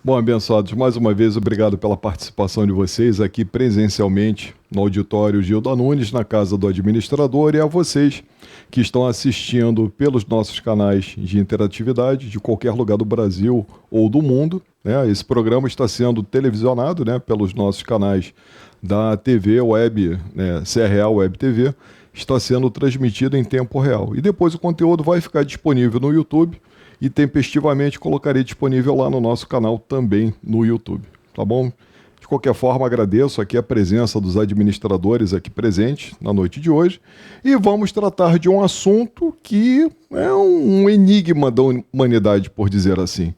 Bom, abençoados, mais uma vez, obrigado pela participação de vocês aqui presencialmente no auditório Gilda Nunes, na Casa do Administrador, e a vocês que estão assistindo pelos nossos canais de interatividade de qualquer lugar do Brasil ou do mundo, né? Esse programa está sendo televisionado, né, pelos nossos canais da TV Web, né, CRA Web TV, está sendo transmitido em tempo real. E depois o conteúdo vai ficar disponível no YouTube, e tempestivamente colocarei disponível lá no nosso canal também no YouTube, tá bom? De qualquer forma, agradeço aqui a presença dos administradores aqui presentes na noite de hoje e vamos tratar de um assunto que é um enigma da humanidade, por dizer assim.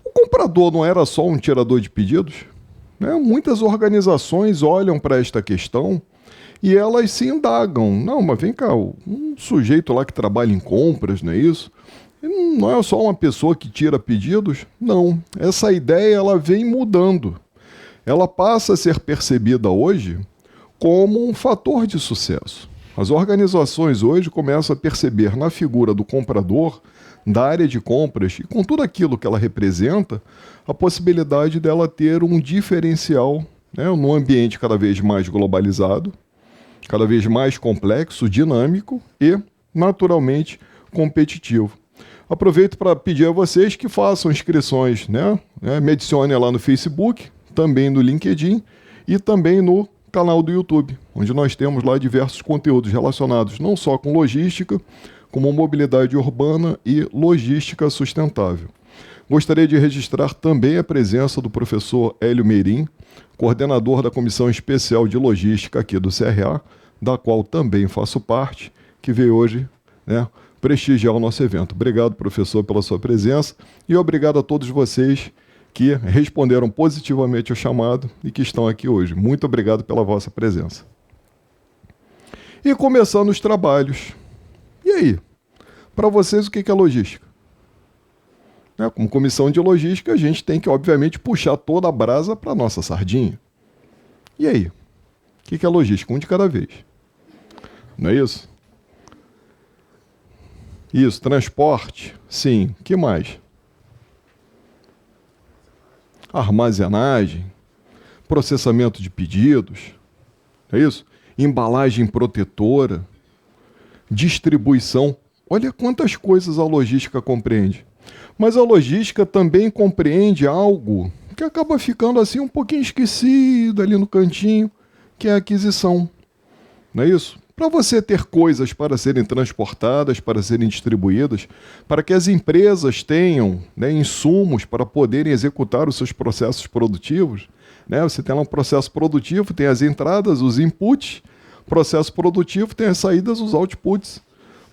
O comprador não era só um tirador de pedidos? Né? Muitas organizações olham para esta questão e elas se indagam. Não, mas vem cá, um sujeito lá que trabalha em compras, não é isso? Não é só uma pessoa que tira pedidos? Não. Essa ideia ela vem mudando. Ela passa a ser percebida hoje como um fator de sucesso. As organizações hoje começam a perceber na figura do comprador, da área de compras e com tudo aquilo que ela representa, a possibilidade dela ter um diferencial, né, num ambiente cada vez mais globalizado, cada vez mais complexo, dinâmico e, naturalmente, competitivo. Aproveito para pedir a vocês que façam inscrições, né? Me adicione lá no Facebook, também no LinkedIn e também no canal do YouTube, onde nós temos lá diversos conteúdos relacionados não só com logística, como mobilidade urbana e logística sustentável. Gostaria de registrar também a presença do professor Hélio Meirim, coordenador da Comissão Especial de Logística aqui do CRA, da qual também faço parte, que veio hoje, né, prestigiar o nosso evento. Obrigado, professor, pela sua presença e obrigado a todos vocês que responderam positivamente ao chamado e que estão aqui hoje. Muito obrigado pela vossa presença. E começando os trabalhos. E aí? Para vocês, o que é logística? Como comissão de logística, a gente tem que, obviamente, puxar toda a brasa para a nossa sardinha. E aí? O que é logística? Um de cada vez. Não é isso? Isso, transporte, sim. O que mais? Armazenagem, processamento de pedidos, é isso? Embalagem protetora, distribuição. Olha quantas coisas a logística compreende. Mas a logística também compreende algo que acaba ficando assim um pouquinho esquecido ali no cantinho, que é a aquisição. Não é isso? Para você ter coisas para serem transportadas, para serem distribuídas, para que as empresas tenham, né, insumos para poderem executar os seus processos produtivos, né? Você tem lá um processo produtivo, tem as entradas, os inputs, processo produtivo tem as saídas, os outputs.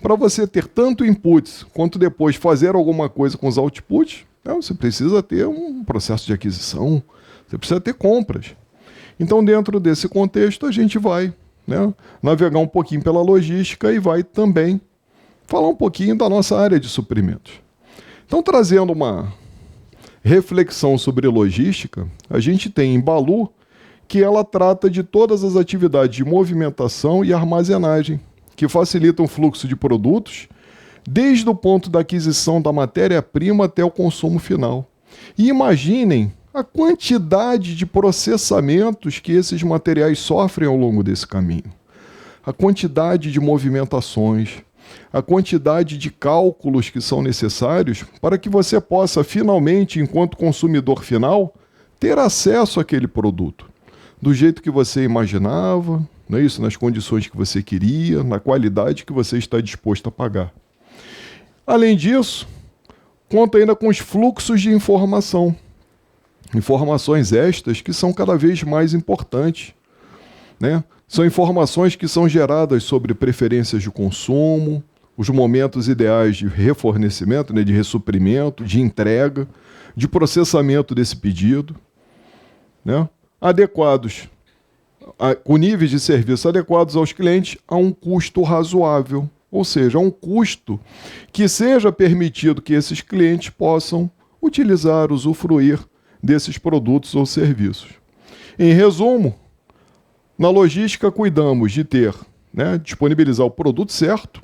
Para você ter tanto inputs quanto depois fazer alguma coisa com os outputs, né, você precisa ter um processo de aquisição, você precisa ter compras. Então, dentro desse contexto, a gente vai, né, navegar um pouquinho pela logística e vai também falar um pouquinho da nossa área de suprimentos. Então, trazendo uma reflexão sobre logística, a gente tem em Balu que ela trata de todas as atividades de movimentação e armazenagem, que facilitam o fluxo de produtos, desde o ponto da aquisição da matéria-prima até o consumo final. E imaginem a quantidade de processamentos que esses materiais sofrem ao longo desse caminho. A quantidade de movimentações, a quantidade de cálculos que são necessários para que você possa finalmente, enquanto consumidor final, ter acesso àquele produto, do jeito que você imaginava, não é isso? Nas condições que você queria, na qualidade que você está disposto a pagar. Além disso, conta ainda com os fluxos de informação. Informações estas que são cada vez mais importantes, né? São informações que são geradas sobre preferências de consumo, os momentos ideais de refornecimento, né, de ressuprimento, de entrega, de processamento desse pedido, né? Adequados, com níveis de serviço adequados aos clientes a um custo razoável, ou seja, a um custo que seja permitido que esses clientes possam utilizar, usufruir desses produtos ou serviços. Em resumo, na logística cuidamos de ter, né, disponibilizar o produto certo,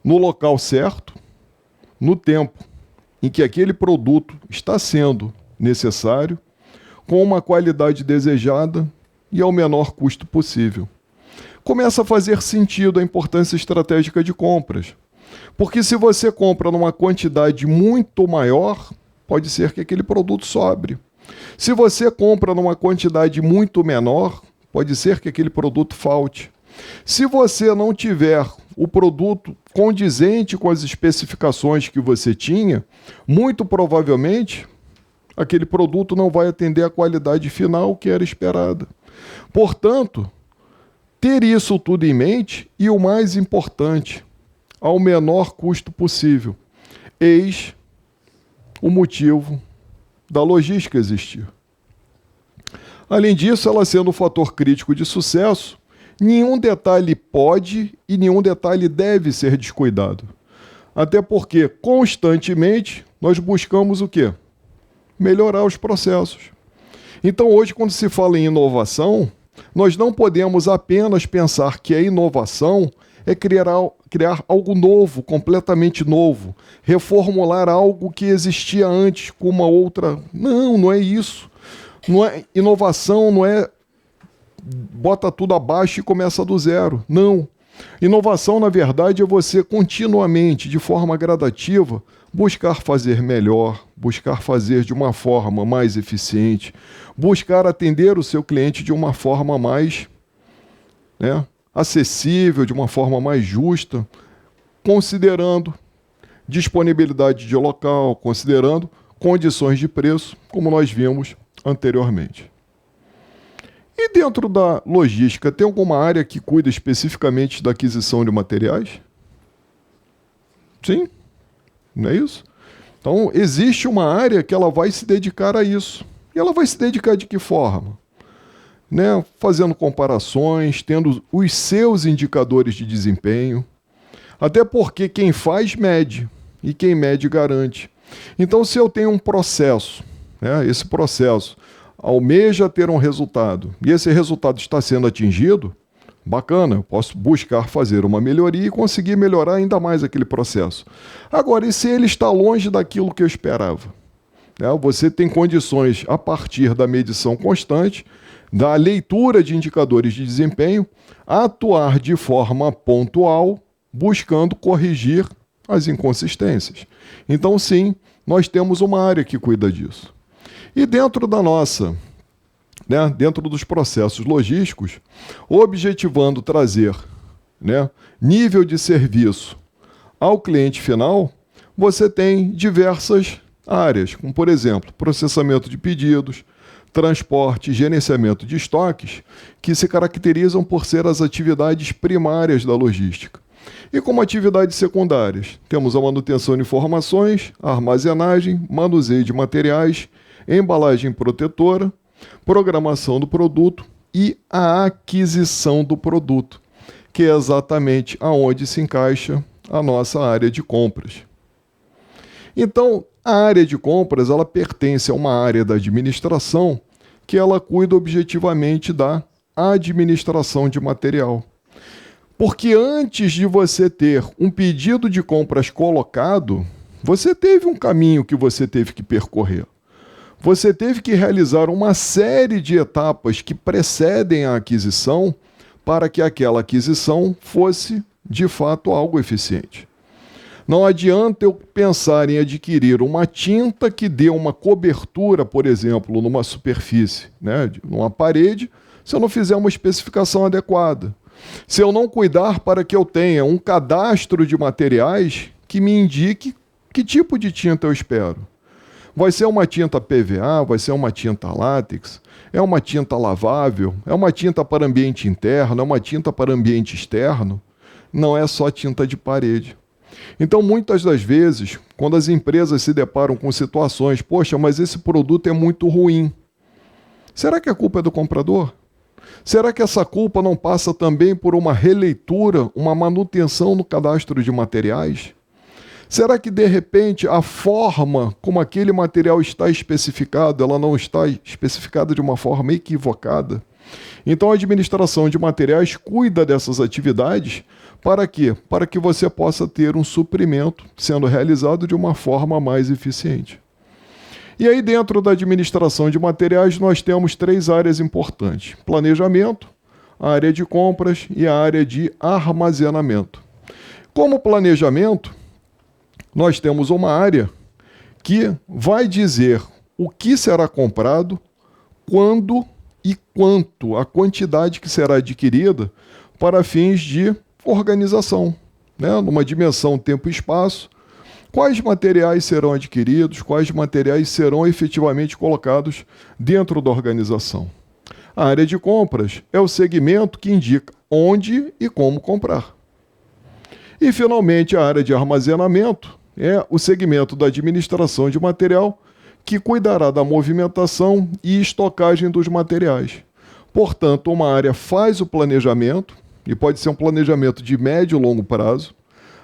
no local certo, no tempo em que aquele produto está sendo necessário, com uma qualidade desejada e ao menor custo possível. Começa a fazer sentido a importância estratégica de compras. Porque se você compra numa quantidade muito maior, pode ser que aquele produto sobre. Se você compra numa quantidade muito menor, pode ser que aquele produto falte. Se você não tiver o produto condizente com as especificações que você tinha, muito provavelmente aquele produto não vai atender a qualidade final que era esperada. Portanto, ter isso tudo em mente e o mais importante, ao menor custo possível. Eis o motivo da logística existir. Além disso, ela sendo um fator crítico de sucesso, nenhum detalhe pode e nenhum detalhe deve ser descuidado. Até porque, constantemente, nós buscamos o quê? Melhorar os processos. Então, hoje, quando se fala em inovação, nós não podemos apenas pensar que a inovação é criar algo novo, completamente novo, reformular algo que existia antes com uma outra... Não é isso. Inovação não é bota tudo abaixo e começa do zero. Não. Inovação, na verdade, é você continuamente, de forma gradativa, buscar fazer melhor, buscar fazer de uma forma mais eficiente, buscar atender o seu cliente de uma forma mais acessível, de uma forma mais justa, considerando disponibilidade de local, considerando condições de preço, como nós vimos anteriormente. E dentro da logística, tem alguma área que cuida especificamente da aquisição de materiais? Sim, não é isso? Então, existe uma área que ela vai se dedicar a isso. E ela vai se dedicar de que forma? Fazendo comparações, tendo os seus indicadores de desempenho. Até porque quem faz, mede. E quem mede, garante. Então, se eu tenho um processo, esse processo almeja ter um resultado, e esse resultado está sendo atingido, bacana, eu posso buscar fazer uma melhoria e conseguir melhorar ainda mais aquele processo. Agora, e se ele está longe daquilo que eu esperava? Você tem condições, a partir da medição constante, da leitura de indicadores de desempenho, atuar de forma pontual, buscando corrigir as inconsistências. Então, sim, nós temos uma área que cuida disso. E dentro da nossa, dentro dos processos logísticos, objetivando trazer nível de serviço ao cliente final, você tem diversas áreas, como, por exemplo, processamento de pedidos, transporte e gerenciamento de estoques, que se caracterizam por ser as atividades primárias da logística. E como atividades secundárias, temos a manutenção de informações, a armazenagem, manuseio de materiais, embalagem protetora, programação do produto e a aquisição do produto, que é exatamente aonde se encaixa a nossa área de compras. Então, a área de compras, ela pertence a uma área da administração que ela cuida objetivamente da administração de material. Porque antes de você ter um pedido de compras colocado, você teve um caminho que você teve que percorrer. Você teve que realizar uma série de etapas que precedem a aquisição para que aquela aquisição fosse, de fato, algo eficiente. Não adianta eu pensar em adquirir uma tinta que dê uma cobertura, por exemplo, numa superfície, numa parede, se eu não fizer uma especificação adequada. Se eu não cuidar para que eu tenha um cadastro de materiais que me indique que tipo de tinta eu espero. Vai ser uma tinta PVA, vai ser uma tinta látex, é uma tinta lavável, é uma tinta para ambiente interno, é uma tinta para ambiente externo. Não é só tinta de parede. Então, muitas das vezes, quando as empresas se deparam com situações, poxa, mas esse produto é muito ruim. Será que a culpa é do comprador? Será que essa culpa não passa também por uma releitura, uma manutenção no cadastro de materiais? Será que, de repente, a forma como aquele material está especificado, ela não está especificada de uma forma equivocada? Então, a administração de materiais cuida dessas atividades Para quê? Para que você possa ter um suprimento sendo realizado de uma forma mais eficiente. E aí, dentro da administração de materiais, nós temos 3 áreas importantes: planejamento, a área de compras e a área de armazenamento. Como planejamento, nós temos uma área que vai dizer o que será comprado, quando e quanto, a quantidade que será adquirida para fins de organização, né? Numa dimensão tempo e espaço, quais materiais serão adquiridos, quais materiais serão efetivamente colocados dentro da organização. A área de compras é o segmento que indica onde e como comprar. E, finalmente, a área de armazenamento é o segmento da administração de material que cuidará da movimentação e estocagem dos materiais. Portanto, uma área faz o planejamento, e pode ser um planejamento de médio e longo prazo.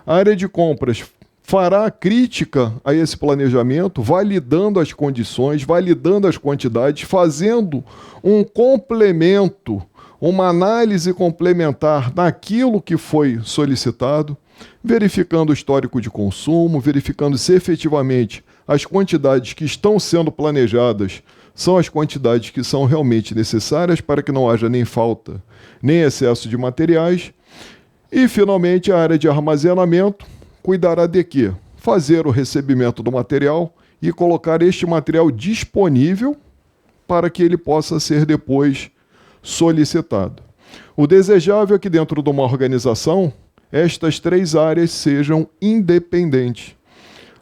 A área de compras fará a crítica a esse planejamento, validando as condições, validando as quantidades, fazendo um complemento, uma análise complementar naquilo que foi solicitado, verificando o histórico de consumo, verificando se efetivamente as quantidades que estão sendo planejadas são as quantidades que são realmente necessárias para que não haja nem falta, nem excesso de materiais. E, finalmente, a área de armazenamento cuidará de quê? Fazer o recebimento do material e colocar este material disponível para que ele possa ser depois solicitado. O desejável é que dentro de uma organização estas 3 áreas sejam independentes,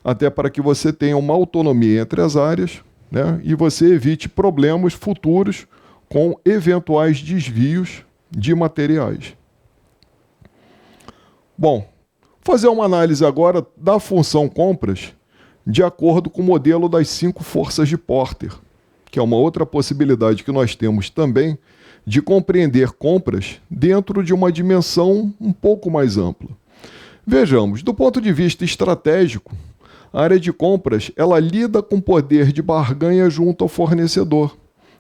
até para que você tenha uma autonomia entre as áreas, né, e você evite problemas futuros com eventuais desvios de materiais. Bom, fazer uma análise agora da função compras de acordo com o modelo das 5 forças de Porter, que é uma outra possibilidade que nós temos também de compreender compras dentro de uma dimensão um pouco mais ampla. Vejamos, do ponto de vista estratégico, a área de compras ela lida com poder de barganha junto ao fornecedor.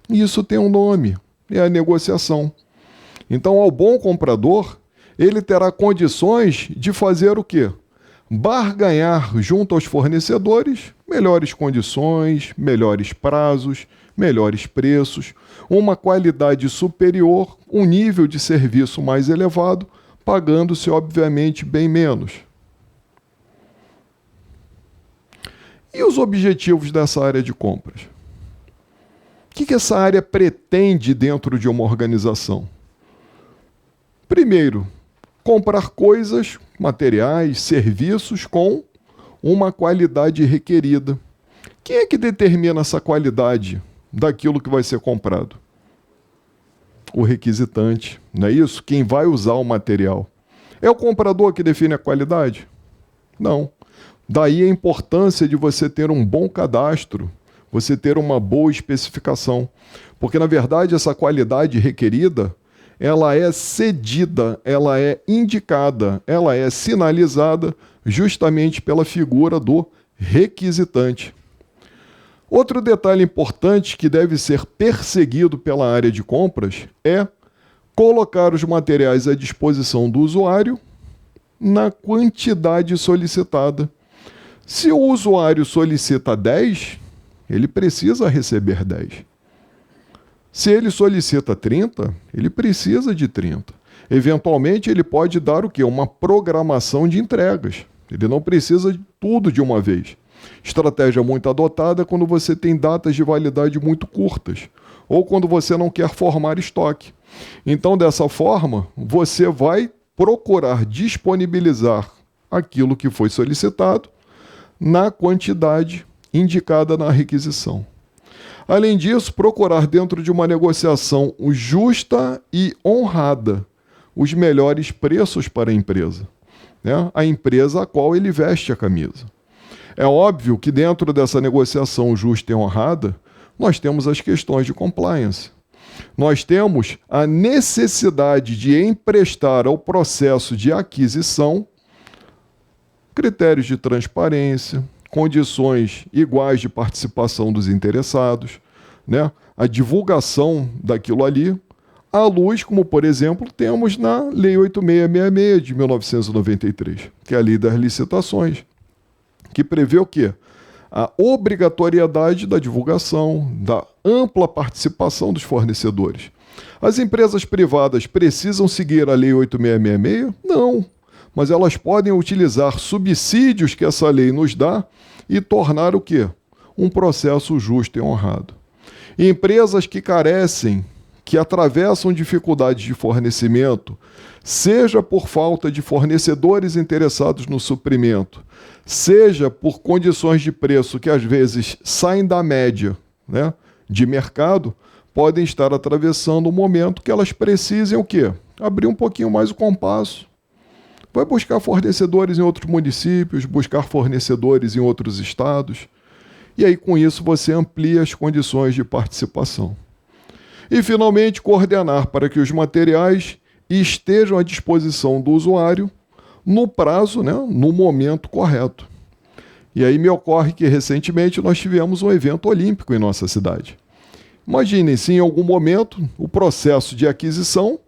E isso tem um nome, é a negociação. Então, ao bom comprador, ele terá condições de fazer o quê? Barganhar junto aos fornecedores melhores condições, melhores prazos, melhores preços, uma qualidade superior, um nível de serviço mais elevado, pagando-se, obviamente, bem menos. E os objetivos dessa área de compras? O que essa área pretende dentro de uma organização? Primeiro, comprar coisas, materiais, serviços com uma qualidade requerida. Quem é que determina essa qualidade daquilo que vai ser comprado? O requisitante, não é isso? Quem vai usar o material. É o comprador que define a qualidade? Não. Daí a importância de você ter um bom cadastro, você ter uma boa especificação. Porque, na verdade, essa qualidade requerida, ela é cedida, ela é indicada, ela é sinalizada justamente pela figura do requisitante. Outro detalhe importante que deve ser perseguido pela área de compras é colocar os materiais à disposição do usuário na quantidade solicitada. Se o usuário solicita 10, ele precisa receber 10. Se ele solicita 30, ele precisa de 30. Eventualmente, ele pode dar o quê? Uma programação de entregas. Ele não precisa de tudo de uma vez. Estratégia muito adotada quando você tem datas de validade muito curtas ou quando você não quer formar estoque. Então, dessa forma, você vai procurar disponibilizar aquilo que foi solicitado na quantidade indicada na requisição. Além disso, procurar dentro de uma negociação justa e honrada os melhores preços para a empresa, né? A empresa a qual ele veste a camisa. É óbvio que dentro dessa negociação justa e honrada, nós temos as questões de compliance. Nós temos a necessidade de emprestar ao processo de aquisição critérios de transparência, condições iguais de participação dos interessados, né? A divulgação daquilo ali, à luz, como por exemplo temos na Lei 8666 de 1993, que é a Lei das Licitações, que prevê o quê? A obrigatoriedade da divulgação, da ampla participação dos fornecedores. As empresas privadas precisam seguir a Lei 8666? Não, mas elas podem utilizar subsídios que essa lei nos dá e tornar o quê? Um processo justo e honrado. Empresas que carecem, que atravessam dificuldades de fornecimento, seja por falta de fornecedores interessados no suprimento, seja por condições de preço que às vezes saem da média, né, de mercado, podem estar atravessando um momento que elas precisem o quê? Abrir um pouquinho mais o compasso. Vai buscar fornecedores em outros municípios, buscar fornecedores em outros estados. E aí, com isso, você amplia as condições de participação. E, finalmente, coordenar para que os materiais estejam à disposição do usuário no prazo, né, no momento correto. E aí me ocorre que, recentemente, nós tivemos um evento olímpico em nossa cidade. Imaginem se em algum momento o processo de aquisição,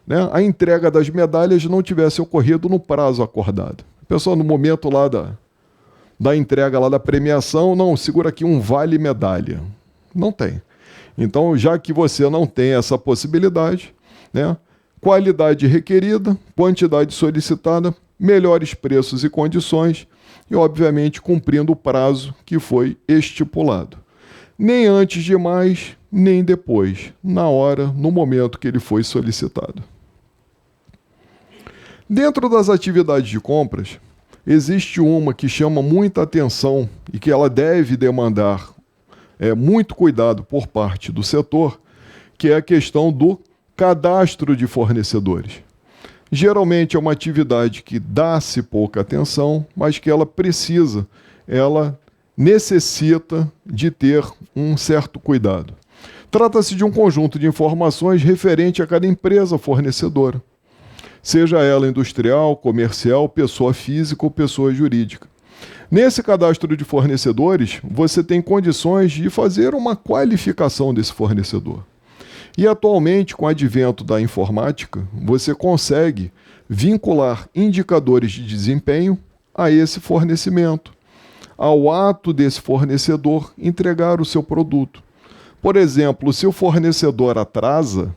né, a entrega das medalhas não tivesse ocorrido no prazo acordado. A pessoa, no momento lá da entrega, lá da premiação, não, segura aqui um vale medalha. Não tem. Então, já que você não tem essa possibilidade, né, qualidade requerida, quantidade solicitada, melhores preços e condições e, obviamente, cumprindo o prazo que foi estipulado. Nem antes de mais, nem depois, na hora, no momento que ele foi solicitado. Dentro das atividades de compras, existe uma que chama muita atenção e que ela deve demandar muito cuidado por parte do setor, que é a questão do cadastro de fornecedores. Geralmente é uma atividade que dá-se pouca atenção, mas que ela necessita de ter um certo cuidado. Trata-se de um conjunto de informações referente a cada empresa fornecedora, seja ela industrial, comercial, pessoa física ou pessoa jurídica. Nesse cadastro de fornecedores, você tem condições de fazer uma qualificação desse fornecedor. E atualmente, com o advento da informática, você consegue vincular indicadores de desempenho a esse fornecimento, ao ato desse fornecedor entregar o seu produto. Por exemplo, se o fornecedor atrasa,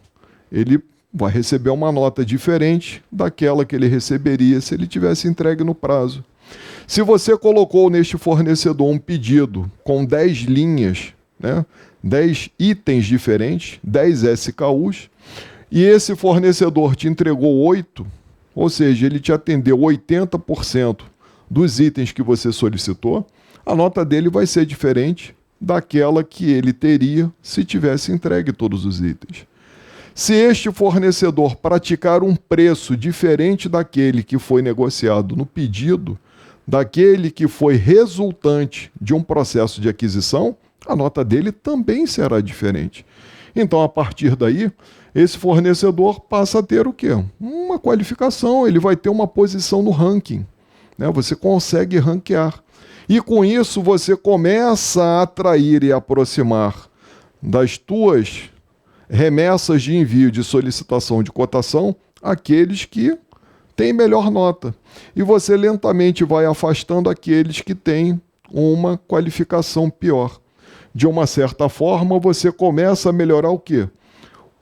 ele vai receber uma nota diferente daquela que ele receberia se ele tivesse entregue no prazo. Se você colocou neste fornecedor um pedido com 10 linhas, né, 10 itens diferentes, 10 SKUs, e esse fornecedor te entregou 8, ou seja, ele te atendeu 80% dos itens que você solicitou, a nota dele vai ser diferente daquela que ele teria se tivesse entregue todos os itens. Se este fornecedor praticar um preço diferente daquele que foi negociado no pedido, daquele que foi resultante de um processo de aquisição, a nota dele também será diferente. Então, a partir daí, esse fornecedor passa a ter o quê? Uma qualificação, ele vai ter uma posição no ranking, né? Você consegue ranquear. E com isso, você começa a atrair e aproximar das tuas remessas de envio de solicitação de cotação aqueles que têm melhor nota. E você lentamente vai afastando aqueles que têm uma qualificação pior. De uma certa forma, você começa a melhorar o quê?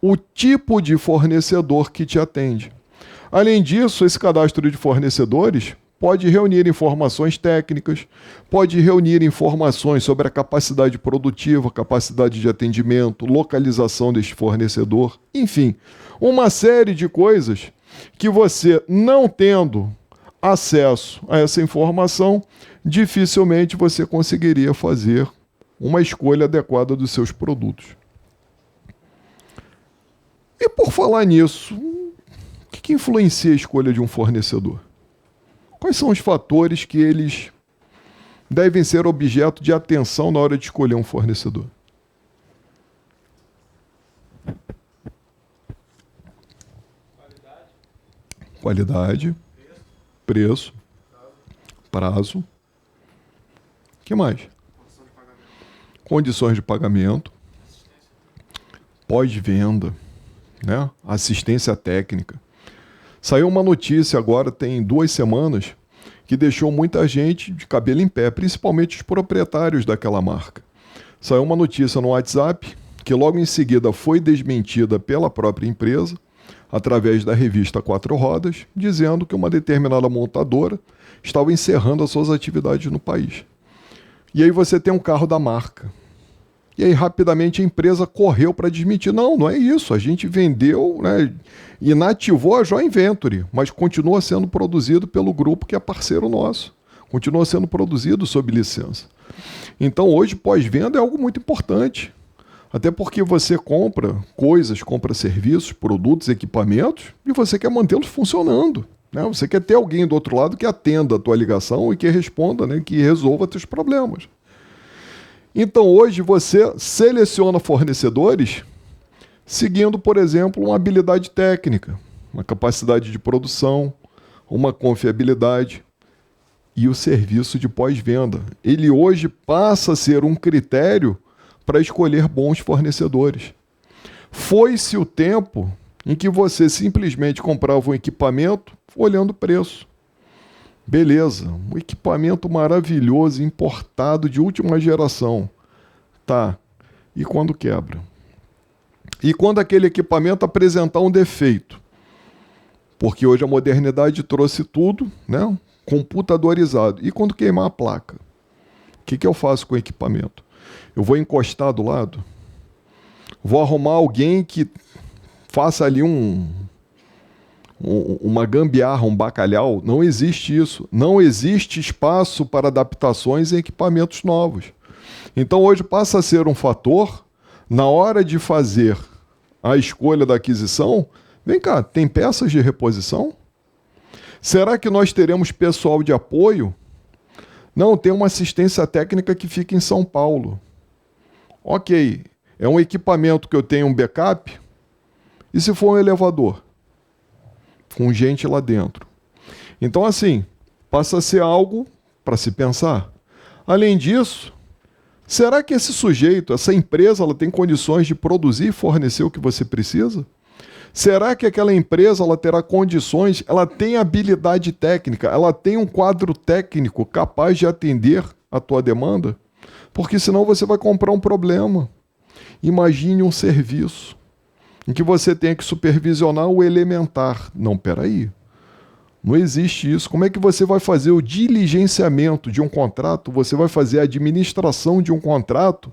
O tipo de fornecedor que te atende. Além disso, esse cadastro de fornecedores pode reunir informações técnicas, pode reunir informações sobre a capacidade produtiva, capacidade de atendimento, localização deste fornecedor, enfim, uma série de coisas que você, não tendo acesso a essa informação, dificilmente você conseguiria fazer uma escolha adequada dos seus produtos. E por falar nisso, o que influencia a escolha de um fornecedor? Quais são os fatores que eles devem ser objeto de atenção na hora de escolher um fornecedor? Qualidade, preço, prazo. O que mais? Condições de pagamento, pós-venda. né? Assistência técnica. Saiu uma notícia agora, tem 2 semanas, que deixou muita gente de cabelo em pé, principalmente os proprietários daquela marca. Saiu uma notícia no WhatsApp, que logo em seguida foi desmentida pela própria empresa, através da revista Quatro Rodas, dizendo que uma determinada montadora estava encerrando as suas atividades no país. E aí você tem um carro da marca. E aí rapidamente a empresa correu para desmentir. Não, não é isso. A gente vendeu, né, inativou a Joint Venture, mas continua sendo produzido pelo grupo que é parceiro nosso. Continua sendo produzido sob licença. Então hoje pós-venda é algo muito importante. Até porque você compra coisas, compra serviços, produtos, equipamentos e você quer mantê-los funcionando, né? Você quer ter alguém do outro lado que atenda a tua ligação e que responda, né, que resolva teus problemas. Então hoje você seleciona fornecedores seguindo, por exemplo, uma habilidade técnica, uma capacidade de produção, uma confiabilidade e o serviço de pós-venda. Ele hoje passa a ser um critério para escolher bons fornecedores. Foi-se o tempo em que você simplesmente comprava um equipamento olhando o preço. Beleza, um equipamento maravilhoso, importado de última geração. Tá, e quando quebra? E quando aquele equipamento apresentar um defeito? Porque hoje a modernidade trouxe tudo, né, computadorizado. E quando queimar a placa? O que eu faço com o equipamento? Eu vou encostar do lado? Vou arrumar alguém que faça ali uma gambiarra, um bacalhau? Não existe isso. Não existe espaço para adaptações em equipamentos novos. Então hoje passa a ser um fator, na hora de fazer a escolha da aquisição, vem cá, tem peças de reposição? Será que nós teremos pessoal de apoio? Não, tem uma assistência técnica que fica em São Paulo. Ok, é um equipamento que eu tenho um backup? E se for um elevador? Com gente lá dentro. Então, assim, passa a ser algo para se pensar. Além disso, será que esse sujeito, essa empresa, ela tem condições de produzir e fornecer o que você precisa? Será que aquela empresa ela terá condições, ela tem habilidade técnica, ela tem um quadro técnico capaz de atender a tua demanda? Porque senão você vai comprar um problema. Imagine um serviço em que você tenha que supervisionar o elementar. Não, peraí. Não existe isso. Como é que você vai fazer o diligenciamento de um contrato? Você vai fazer a administração de um contrato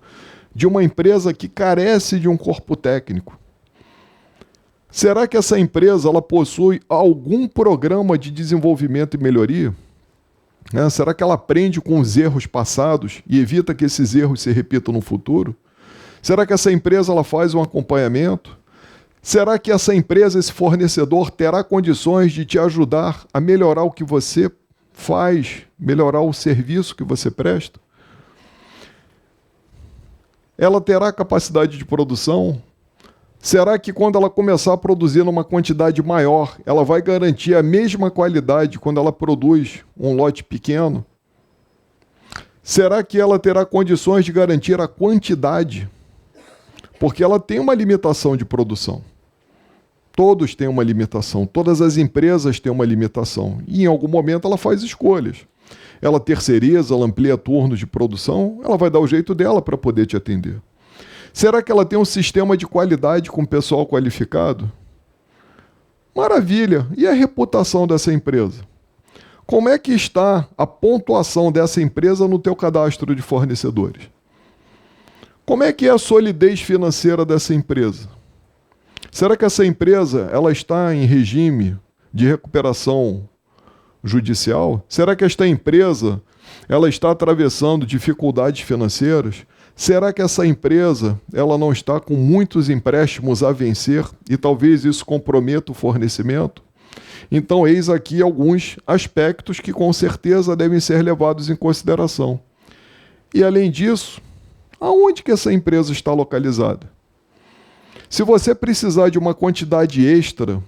de uma empresa que carece de um corpo técnico? Será que essa empresa ela possui algum programa de desenvolvimento e melhoria? Será que ela aprende com os erros passados e evita que esses erros se repitam no futuro? Será que essa empresa ela faz um acompanhamento? Será que essa empresa, esse fornecedor, terá condições de te ajudar a melhorar o que você faz, melhorar o serviço que você presta? Ela terá capacidade de produção? Será que quando ela começar a produzir numa quantidade maior, ela vai garantir a mesma qualidade quando ela produz um lote pequeno? Será que ela terá condições de garantir a quantidade? Porque ela tem uma limitação de produção. Todos têm uma limitação, todas as empresas têm uma limitação. E em algum momento ela faz escolhas. Ela terceiriza, ela amplia turnos de produção, ela vai dar o jeito dela para poder te atender. Será que ela tem um sistema de qualidade com pessoal qualificado? Maravilha! E a reputação dessa empresa? Como é que está a pontuação dessa empresa no teu cadastro de fornecedores? Como é que é a solidez financeira dessa empresa? Será que essa empresa ela está em regime de recuperação judicial? Será que esta empresa ela está atravessando dificuldades financeiras? Será que essa empresa ela não está com muitos empréstimos a vencer e talvez isso comprometa o fornecimento? Então, eis aqui alguns aspectos que com certeza devem ser levados em consideração. E além disso, aonde que essa empresa está localizada? Se você precisar de uma quantidade extra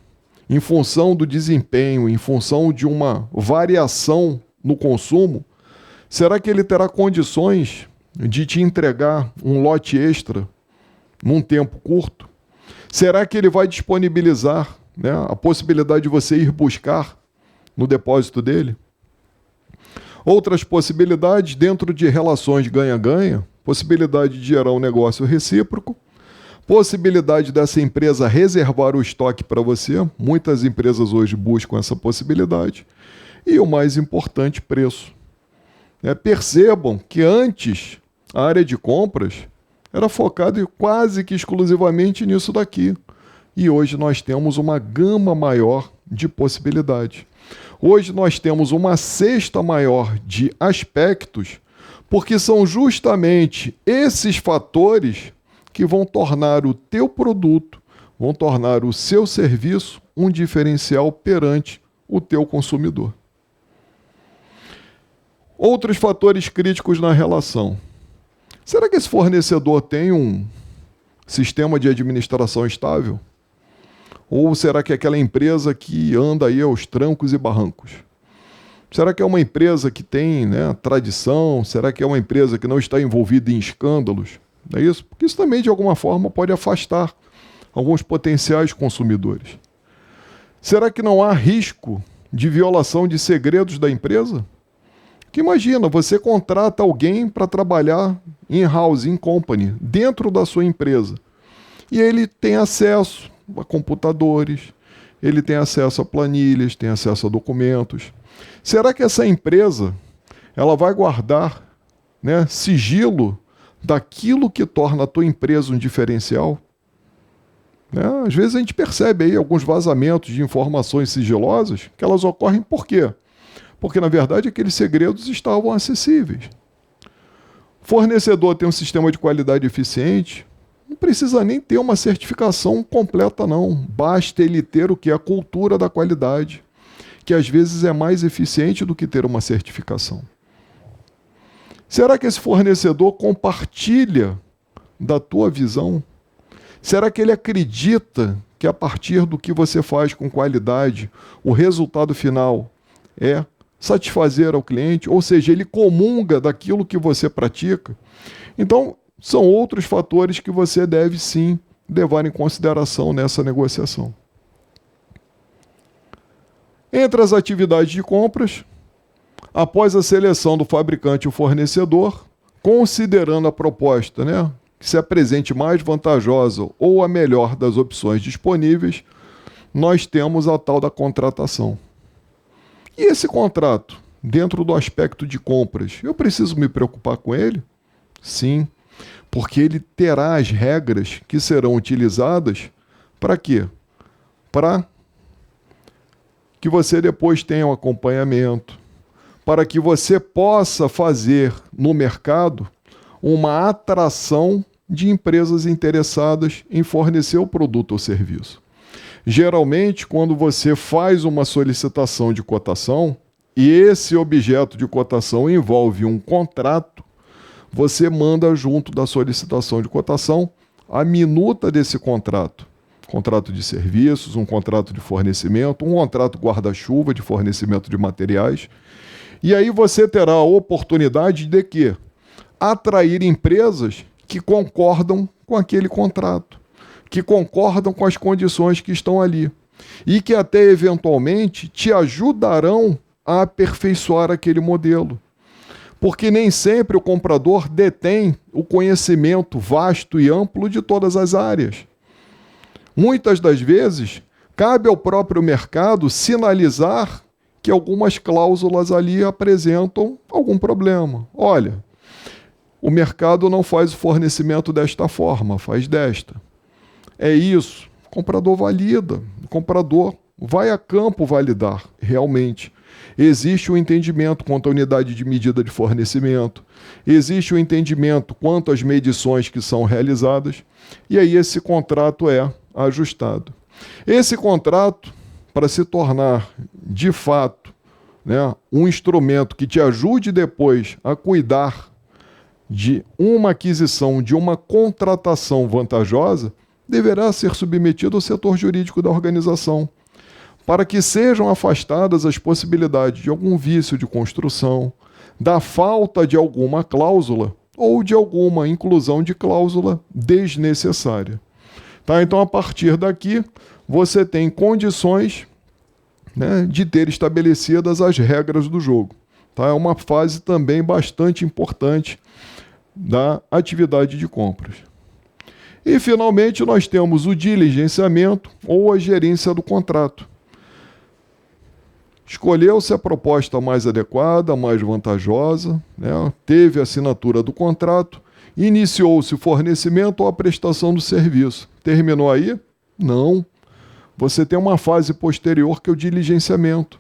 em função do desempenho, em função de uma variação no consumo, será que ele terá condições de te entregar um lote extra num tempo curto? Será que ele vai disponibilizar, né, a possibilidade de você ir buscar no depósito dele? Outras possibilidades dentro de relações ganha-ganha, possibilidade de gerar um negócio recíproco, possibilidade dessa empresa reservar o estoque para você. Muitas empresas hoje buscam essa possibilidade. E o mais importante, preço. Percebam que antes a área de compras era focada quase que exclusivamente nisso daqui. E hoje nós temos uma gama maior de possibilidades. Hoje nós temos uma cesta maior de aspectos, porque são justamente esses fatores que vão tornar o teu produto, vão tornar o seu serviço um diferencial perante o teu consumidor. Outros fatores críticos na relação. Será que esse fornecedor tem um sistema de administração estável? Ou será que é aquela empresa que anda aí aos trancos e barrancos? Será que é uma empresa que tem, né, tradição? Será que é uma empresa que não está envolvida em escândalos? Não é isso? Porque isso também, de alguma forma, pode afastar alguns potenciais consumidores. Será que não há risco de violação de segredos da empresa? Porque imagina, você contrata alguém para trabalhar in-house, in company, dentro da sua empresa. E ele tem acesso a computadores, ele tem acesso a planilhas, tem acesso a documentos. Será que essa empresa ela vai guardar, né, sigilo daquilo que torna a tua empresa um diferencial? Às vezes a gente percebe aí alguns vazamentos de informações sigilosas que elas ocorrem por quê? Porque, na verdade, aqueles segredos estavam acessíveis. Fornecedor tem um sistema de qualidade eficiente, não precisa nem ter uma certificação completa, não. Basta ele ter o que? A cultura da qualidade, que às vezes é mais eficiente do que ter uma certificação. Será que esse fornecedor compartilha da tua visão? Será que ele acredita que a partir do que você faz com qualidade, o resultado final é satisfazer ao cliente? Ou seja, ele comunga daquilo que você pratica? Então, são outros fatores que você deve sim levar em consideração nessa negociação. Entre as atividades de compras, após a seleção do fabricante e o fornecedor, considerando a proposta, né, que se apresente mais vantajosa ou a melhor das opções disponíveis, nós temos a tal da contratação. E esse contrato, dentro do aspecto de compras, eu preciso me preocupar com ele? Sim, porque ele terá as regras que serão utilizadas para quê? Para que você depois tenha um acompanhamento, para que você possa fazer no mercado uma atração de empresas interessadas em fornecer o produto ou serviço. Geralmente, quando você faz uma solicitação de cotação e esse objeto de cotação envolve um contrato, você manda junto da solicitação de cotação a minuta desse contrato. Contrato de serviços, um contrato de fornecimento, um contrato guarda-chuva de fornecimento de materiais. E aí você terá a oportunidade de quê? Atrair empresas que concordam com aquele contrato, que concordam com as condições que estão ali e que até eventualmente te ajudarão a aperfeiçoar aquele modelo. Porque nem sempre o comprador detém o conhecimento vasto e amplo de todas as áreas. Muitas das vezes, cabe ao próprio mercado sinalizar que algumas cláusulas ali apresentam algum problema. Olha, o mercado não faz o fornecimento desta forma, faz desta. É isso. O comprador valida, o comprador vai a campo validar, realmente. Existe o entendimento quanto à unidade de medida de fornecimento, existe o entendimento quanto às medições que são realizadas, e aí esse contrato é ajustado. Esse contrato, para se tornar, de fato, né, um instrumento que te ajude depois a cuidar de uma aquisição, de uma contratação vantajosa, deverá ser submetido ao setor jurídico da organização, para que sejam afastadas as possibilidades de algum vício de construção, da falta de alguma cláusula ou de alguma inclusão de cláusula desnecessária. Tá? Então, a partir daqui, você tem condições, né, de ter estabelecidas as regras do jogo. Tá? É uma fase também bastante importante da atividade de compras. E, finalmente, nós temos o diligenciamento ou a gerência do contrato. Escolheu-se a proposta mais adequada, mais vantajosa, né? Teve a assinatura do contrato, iniciou-se o fornecimento ou a prestação do serviço. Terminou aí? Não. Você tem uma fase posterior que é o diligenciamento,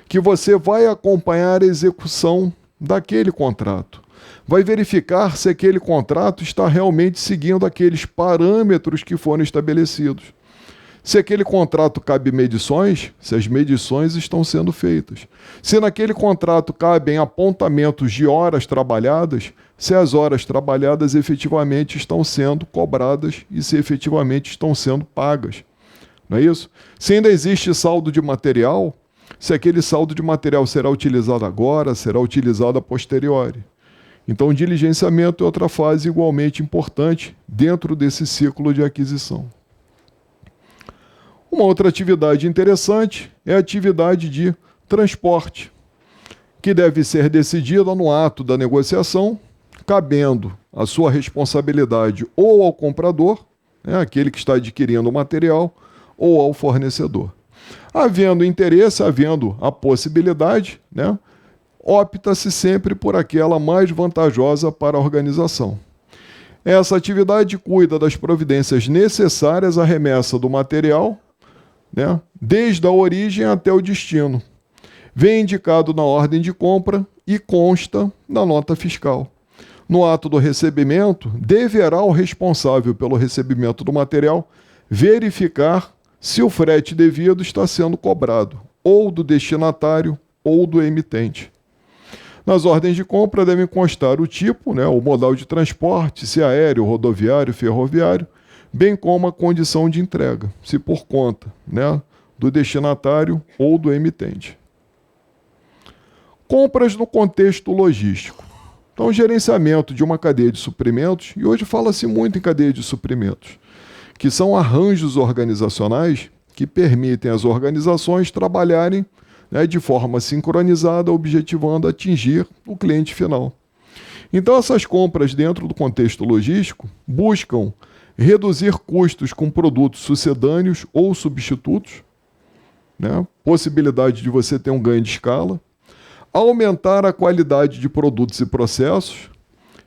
que você vai acompanhar a execução daquele contrato. Vai verificar se aquele contrato está realmente seguindo aqueles parâmetros que foram estabelecidos. Se aquele contrato cabe medições, se as medições estão sendo feitas. Se naquele contrato cabem apontamentos de horas trabalhadas, se as horas trabalhadas efetivamente estão sendo cobradas e se efetivamente estão sendo pagas. Não é isso? Se ainda existe saldo de material, se aquele saldo de material será utilizado agora, será utilizado a posteriori. Então, o diligenciamento é outra fase igualmente importante dentro desse ciclo de aquisição. Uma outra atividade interessante é a atividade de transporte, que deve ser decidida no ato da negociação, cabendo a sua responsabilidade ou ao comprador, né, aquele que está adquirindo o material, ou ao fornecedor. Havendo interesse, havendo a possibilidade, né, opta-se sempre por aquela mais vantajosa para a organização. Essa atividade cuida das providências necessárias à remessa do material, né, desde a origem até o destino. Vem indicado na ordem de compra e consta na nota fiscal. No ato do recebimento, deverá o responsável pelo recebimento do material verificar se o frete devido está sendo cobrado, ou do destinatário ou do emitente. Nas ordens de compra devem constar o tipo, né, o modal de transporte, se aéreo, rodoviário, ferroviário, bem como a condição de entrega, se por conta, né, do destinatário ou do emitente. Compras no contexto logístico. Então, gerenciamento de uma cadeia de suprimentos, e hoje fala-se muito em cadeia de suprimentos, que são arranjos organizacionais que permitem às organizações trabalharem, né, de forma sincronizada, objetivando atingir o cliente final. Então, essas compras dentro do contexto logístico buscam reduzir custos com produtos sucedâneos ou substitutos, né, possibilidade de você ter um ganho de escala, aumentar a qualidade de produtos e processos,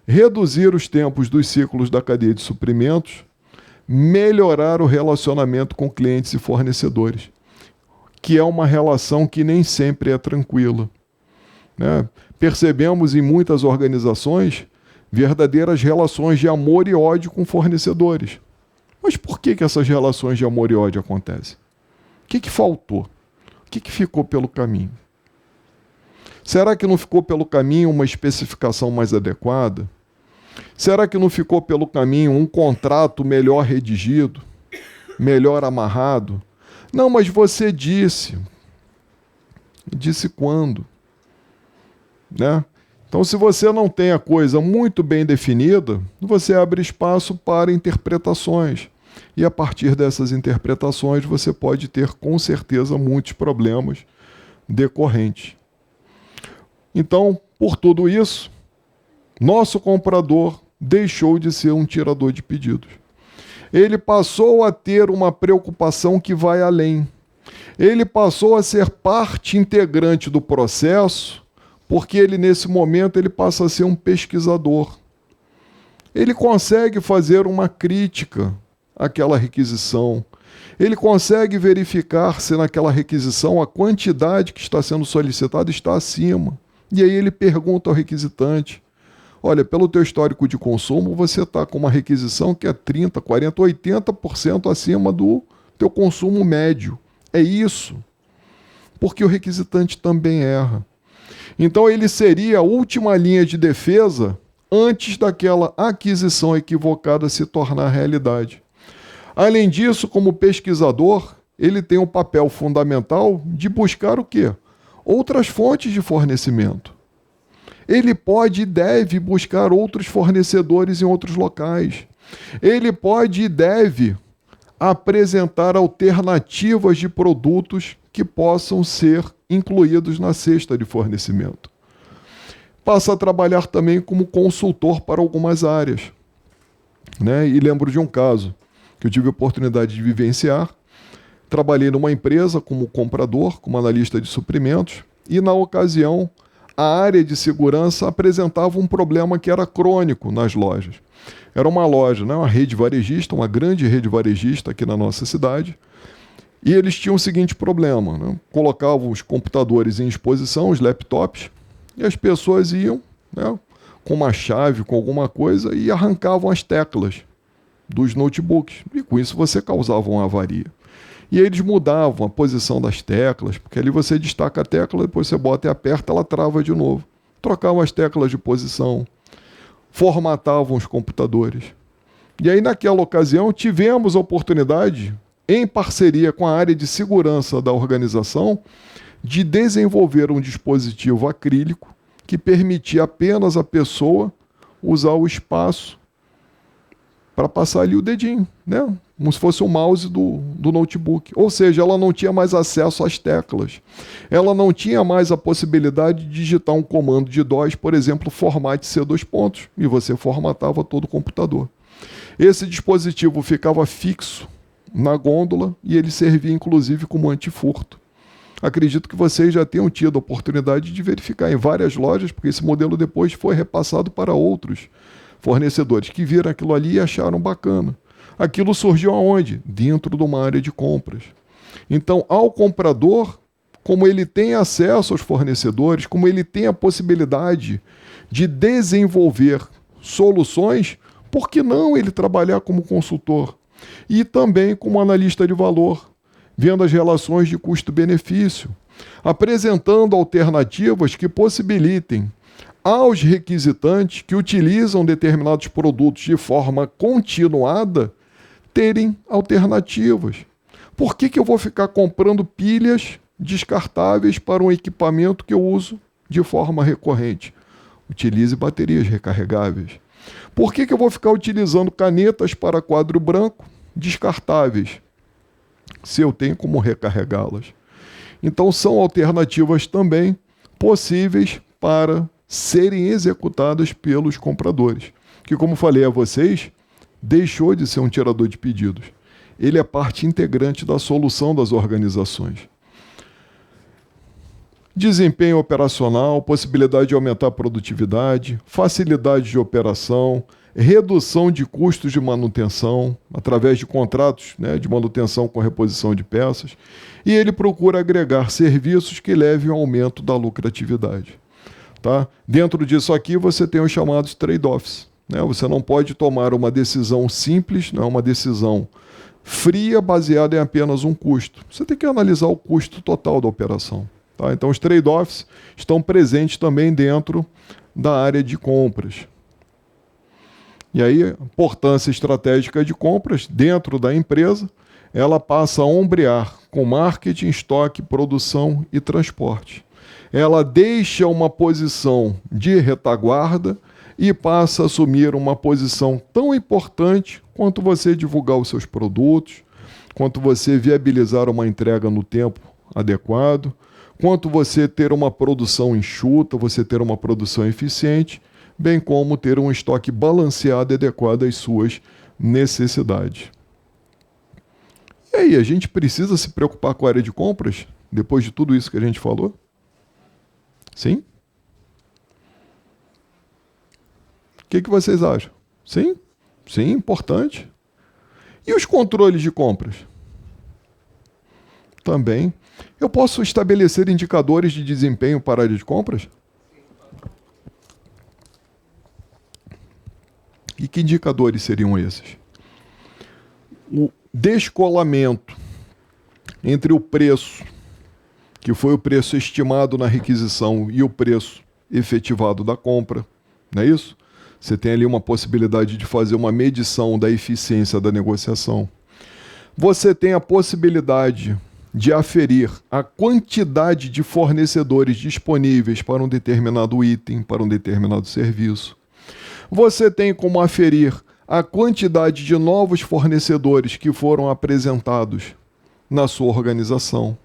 reduzir os tempos dos ciclos da cadeia de suprimentos, melhorar o relacionamento com clientes e fornecedores, que é uma relação que nem sempre é tranquila, né? Percebemos em muitas organizações verdadeiras relações de amor e ódio com fornecedores. Mas por que essas relações de amor e ódio acontecem? O que faltou? O que ficou pelo caminho? Será que não ficou pelo caminho uma especificação mais adequada? Será que não ficou pelo caminho um contrato melhor redigido, melhor amarrado? Não, mas você disse. Disse quando? Né? Então, se você não tem a coisa muito bem definida, você abre espaço para interpretações. E a partir dessas interpretações, você pode ter, com certeza, muitos problemas decorrentes. Então, por tudo isso, nosso comprador deixou de ser um tirador de pedidos. Ele passou a ter uma preocupação que vai além. Ele passou a ser parte integrante do processo, porque ele, nesse momento, ele passa a ser um pesquisador. Ele consegue fazer uma crítica àquela requisição. Ele consegue verificar se naquela requisição a quantidade que está sendo solicitada está acima. E aí ele pergunta ao requisitante: olha, pelo teu histórico de consumo, você está com uma requisição que é 30%, 40%, 80% acima do teu consumo médio. É isso. Porque o requisitante também erra. Então ele seria a última linha de defesa antes daquela aquisição equivocada se tornar realidade. Além disso, como pesquisador, ele tem um papel fundamental de buscar o quê? Outras fontes de fornecimento. Ele pode e deve buscar outros fornecedores em outros locais. Ele pode e deve apresentar alternativas de produtos que possam ser incluídos na cesta de fornecimento. Passa a trabalhar também como consultor para algumas áreas, né? E lembro de um caso que eu tive a oportunidade de vivenciar. Trabalhei numa empresa como comprador, como analista de suprimentos, e na ocasião a área de segurança apresentava um problema que era crônico nas lojas. Era uma loja, né, uma rede varejista, uma grande rede varejista aqui na nossa cidade, e eles tinham o seguinte problema, né? Colocavam os computadores em exposição, os laptops, e as pessoas iam, né, com uma chave, com alguma coisa, e arrancavam as teclas dos notebooks. E com isso você causava uma avaria. E eles mudavam a posição das teclas, porque ali você destaca a tecla, depois você bota e aperta, ela trava de novo. Trocavam as teclas de posição, formatavam os computadores. E aí, naquela ocasião, tivemos a oportunidade, em parceria com a área de segurança da organização, de desenvolver um dispositivo acrílico que permitia apenas a pessoa usar o espaço para passar ali o dedinho, né? Como se fosse o mouse do notebook. Ou seja, ela não tinha mais acesso às teclas. Ela não tinha mais a possibilidade de digitar um comando de DOS, por exemplo, formate C2 pontos, e você formatava todo o computador. Esse dispositivo ficava fixo na gôndola e ele servia inclusive como antifurto. Acredito que vocês já tenham tido a oportunidade de verificar em várias lojas, porque esse modelo depois foi repassado para outros fornecedores que viram aquilo ali e acharam bacana. Aquilo surgiu aonde? Dentro de uma área de compras. Então, ao comprador, como ele tem acesso aos fornecedores, como ele tem a possibilidade de desenvolver soluções, por que não ele trabalhar como consultor? E também como analista de valor, vendo as relações de custo-benefício, apresentando alternativas que possibilitem aos requisitantes que utilizam determinados produtos de forma continuada terem alternativas. Por que eu vou ficar comprando pilhas descartáveis para um equipamento que eu uso de forma recorrente? Utilize baterias recarregáveis. Por que eu vou ficar utilizando canetas para quadro branco descartáveis, se eu tenho como recarregá-las? Então são alternativas também possíveis para serem executadas pelos compradores, que, como falei a vocês, deixou de ser um tirador de pedidos. Ele é parte integrante da solução das organizações. Desempenho operacional, possibilidade de aumentar a produtividade, facilidade de operação, redução de custos de manutenção, através de contratos, né, de manutenção com reposição de peças, e ele procura agregar serviços que levem ao aumento da lucratividade. Tá? Dentro disso aqui você tem os chamados trade-offs. Né? Você não pode tomar uma decisão simples, não é uma decisão fria baseada em apenas um custo. Você tem que analisar o custo total da operação. Tá? Então os trade-offs estão presentes também dentro da área de compras. E aí a importância estratégica de compras dentro da empresa, ela passa a ombrear com marketing, estoque, produção e transporte. Ela deixa uma posição de retaguarda e passa a assumir uma posição tão importante quanto você divulgar os seus produtos, quanto você viabilizar uma entrega no tempo adequado, quanto você ter uma produção enxuta, você ter uma produção eficiente, bem como ter um estoque balanceado e adequado às suas necessidades. E aí, a gente precisa se preocupar com a área de compras, depois de tudo isso que a gente falou? Sim? O que vocês acham? Sim? Sim, importante. E os controles de compras? Também. Eu posso estabelecer indicadores de desempenho para a área de compras? E que indicadores seriam esses? O descolamento entre o preço, que foi o preço estimado na requisição, e o preço efetivado da compra, não é isso? Você tem ali uma possibilidade de fazer uma medição da eficiência da negociação. Você tem a possibilidade de aferir a quantidade de fornecedores disponíveis para um determinado item, para um determinado serviço. Você tem como aferir a quantidade de novos fornecedores que foram apresentados na sua organização.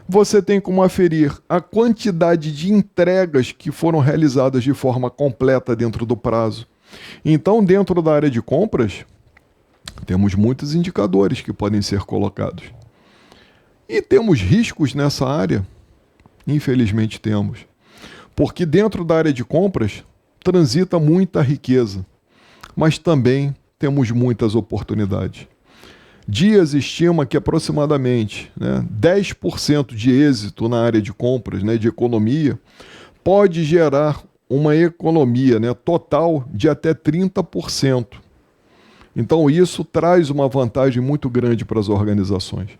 Você tem como aferir a quantidade de entregas que foram realizadas de forma completa dentro do prazo. Então, dentro da área de compras, temos muitos indicadores que podem ser colocados. E temos riscos nessa área? Infelizmente temos. Porque dentro da área de compras transita muita riqueza, mas também temos muitas oportunidades. Dias estima que aproximadamente 10% de êxito na área de compras, de economia, pode gerar uma economia total de até 30%. Então isso traz uma vantagem muito grande para as organizações.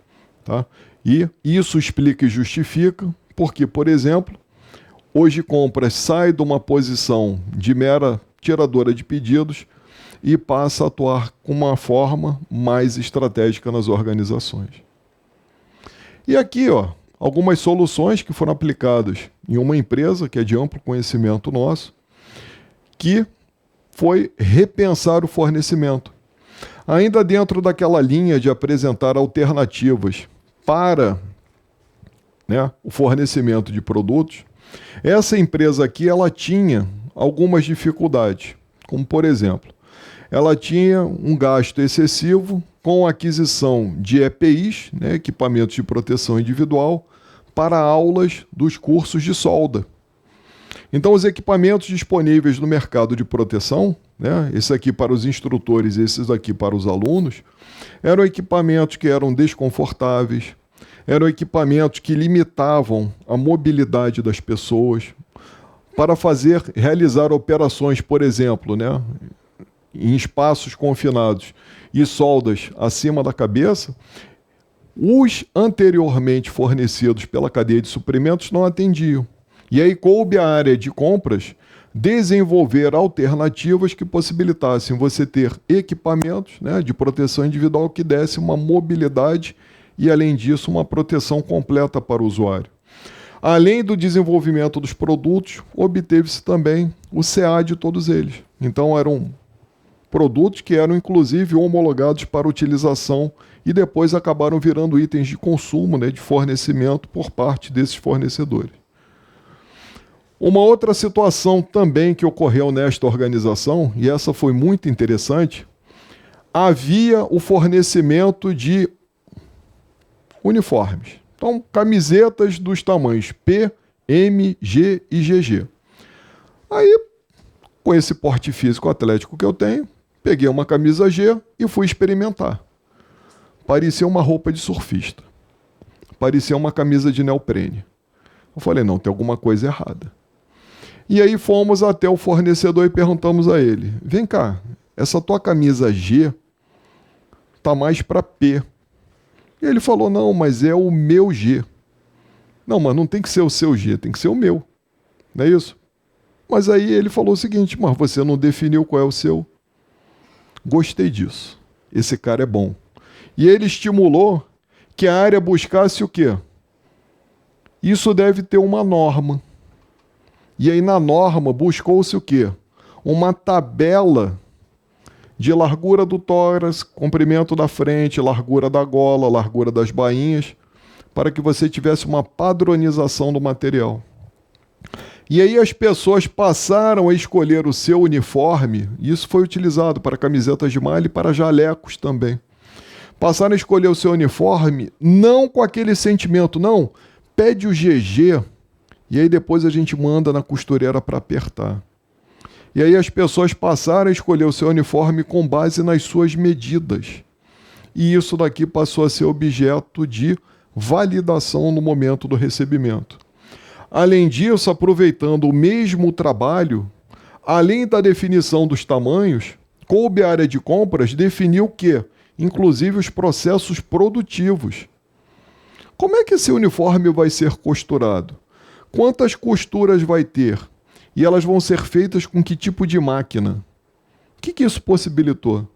Tá? E isso explica e justifica porque, por exemplo, hoje compras sai de uma posição de mera tiradora de pedidos e passa a atuar com uma forma mais estratégica nas organizações. E aqui, algumas soluções que foram aplicadas em uma empresa que é de amplo conhecimento nosso, que foi repensar o fornecimento. Ainda dentro daquela linha de apresentar alternativas para o fornecimento de produtos, essa empresa aqui ela tinha algumas dificuldades, como por exemplo, ela tinha um gasto excessivo com a aquisição de EPIs, equipamentos de proteção individual, para aulas dos cursos de solda. Então, os equipamentos disponíveis no mercado de proteção, esse aqui para os instrutores e esses aqui para os alunos, eram equipamentos que eram desconfortáveis, eram equipamentos que limitavam a mobilidade das pessoas para realizar operações, por exemplo, em espaços confinados e soldas acima da cabeça, os anteriormente fornecidos pela cadeia de suprimentos não atendiam. E aí coube à área de compras desenvolver alternativas que possibilitassem você ter equipamentos de proteção individual que desse uma mobilidade e, além disso, uma proteção completa para o usuário. Além do desenvolvimento dos produtos, obteve-se também o CA de todos eles. Então, eram produtos que eram, inclusive, homologados para utilização e depois acabaram virando itens de consumo, de fornecimento por parte desses fornecedores. Uma outra situação também que ocorreu nesta organização, e essa foi muito interessante, havia o fornecimento de uniformes. Então, camisetas dos tamanhos P, M, G e GG. Aí, com esse porte físico atlético que eu tenho, peguei uma camisa G e fui experimentar. Parecia uma roupa de surfista. Parecia uma camisa de neoprene. Eu falei, não, tem alguma coisa errada. E aí fomos até o fornecedor e perguntamos a ele, vem cá, essa tua camisa G tá mais para P. E ele falou, não, mas é o meu G. Não, mas não tem que ser o seu G, tem que ser o meu. Não é isso? Mas aí ele falou o seguinte, mas você não definiu qual é o seu? Gostei disso. Esse cara é bom. E ele estimulou que a área buscasse o quê? Isso deve ter uma norma. E aí na norma buscou-se o quê? Uma tabela de largura do tórax, comprimento da frente, largura da gola, largura das bainhas, para que você tivesse uma padronização do material. E aí as pessoas passaram a escolher o seu uniforme, e isso foi utilizado para camisetas de malha e para jalecos também. Passaram a escolher o seu uniforme não com aquele sentimento, não, pede o GG, e aí depois a gente manda na costureira para apertar. E aí as pessoas passaram a escolher o seu uniforme com base nas suas medidas. E isso daqui passou a ser objeto de validação no momento do recebimento. Além disso, aproveitando o mesmo trabalho, além da definição dos tamanhos, coube à área de compras definir o quê? Inclusive os processos produtivos. Como é que esse uniforme vai ser costurado? Quantas costuras vai ter? E elas vão ser feitas com que tipo de máquina? O que isso possibilitou?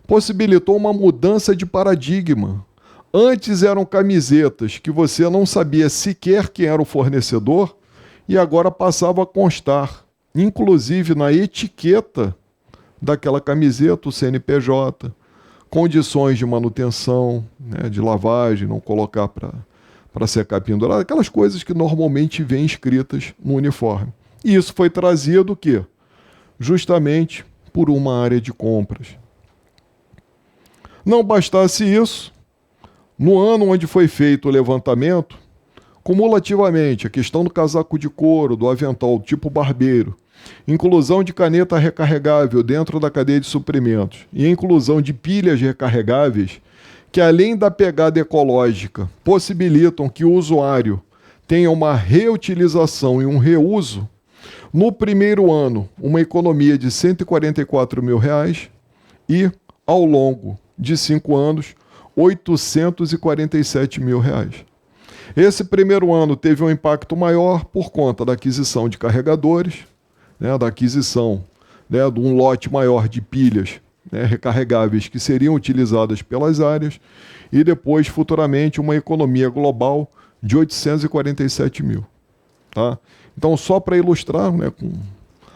Possibilitou uma mudança de paradigma. Antes eram camisetas que você não sabia sequer quem era o fornecedor e agora passava a constar, inclusive na etiqueta daquela camiseta, o CNPJ, condições de manutenção, né, de lavagem, não colocar para secar pendurado, aquelas coisas que normalmente vêm escritas no uniforme. E isso foi trazido o quê? Justamente por uma área de compras. Não bastasse isso, no ano onde foi feito o levantamento, cumulativamente, a questão do casaco de couro, do avental tipo barbeiro, inclusão de caneta recarregável dentro da cadeia de suprimentos e inclusão de pilhas recarregáveis, que além da pegada ecológica, possibilitam que o usuário tenha uma reutilização e um reuso, no primeiro ano, uma economia de R$ 144 mil e, ao longo de 5 anos, R$ 847 mil. Esse primeiro ano teve um impacto maior por conta da aquisição de carregadores, né, da aquisição, né, de um lote maior de pilhas, né, recarregáveis que seriam utilizadas pelas áreas e depois, futuramente, uma economia global de 847 mil. Tá? Então, só para ilustrar, né, com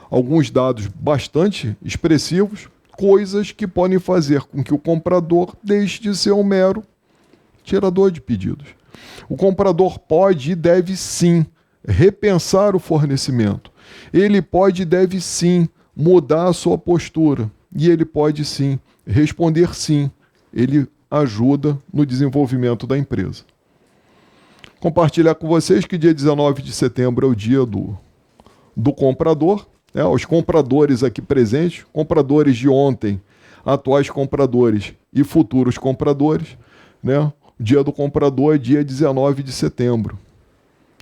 alguns dados bastante expressivos, coisas que podem fazer com que o comprador deixe de ser um mero tirador de pedidos. O comprador pode e deve sim repensar o fornecimento. Ele pode e deve sim mudar a sua postura. E ele pode sim responder sim. Ele ajuda no desenvolvimento da empresa. Compartilhar com vocês que dia 19 de setembro é o dia do comprador. Né? Os compradores aqui presentes, compradores de ontem, atuais compradores e futuros compradores, né? O dia do comprador é dia 19 de setembro.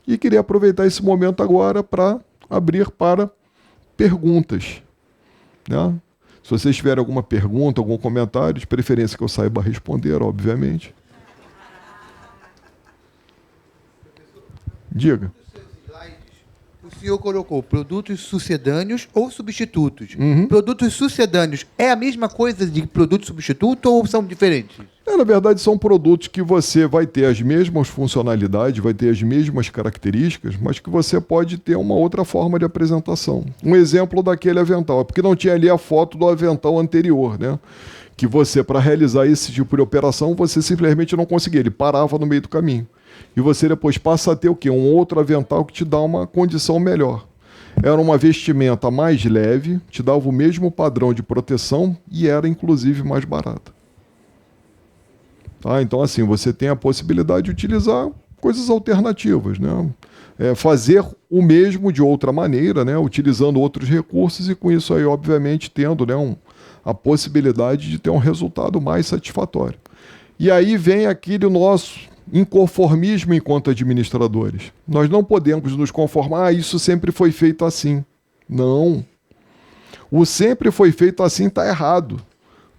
E queria aproveitar esse momento agora para abrir para perguntas. Né? Se vocês tiverem alguma pergunta, algum comentário, de preferência que eu saiba responder, obviamente. Diga. O senhor colocou produtos sucedâneos ou substitutos. Uhum. Produtos sucedâneos é a mesma coisa de produto substituto ou são diferentes? Na verdade, são produtos que você vai ter as mesmas funcionalidades, vai ter as mesmas características, mas que você pode ter uma outra forma de apresentação. Um exemplo daquele avental, porque não tinha ali a foto do avental anterior, né? Que você, para realizar esse tipo de operação, você simplesmente não conseguia, ele parava no meio do caminho. E você depois passa a ter o quê? Um outro avental que te dá uma condição melhor. Era uma vestimenta mais leve, te dava o mesmo padrão de proteção e era, inclusive, mais barata. Tá? Então, assim, você tem a possibilidade de utilizar coisas alternativas, né? Fazer o mesmo de outra maneira, né? Utilizando outros recursos e com isso aí, obviamente, tendo, né, a possibilidade de ter um resultado mais satisfatório. E aí vem aquele nosso inconformismo enquanto administradores. Nós não podemos nos conformar, isso sempre foi feito assim. Não. O sempre foi feito assim está errado.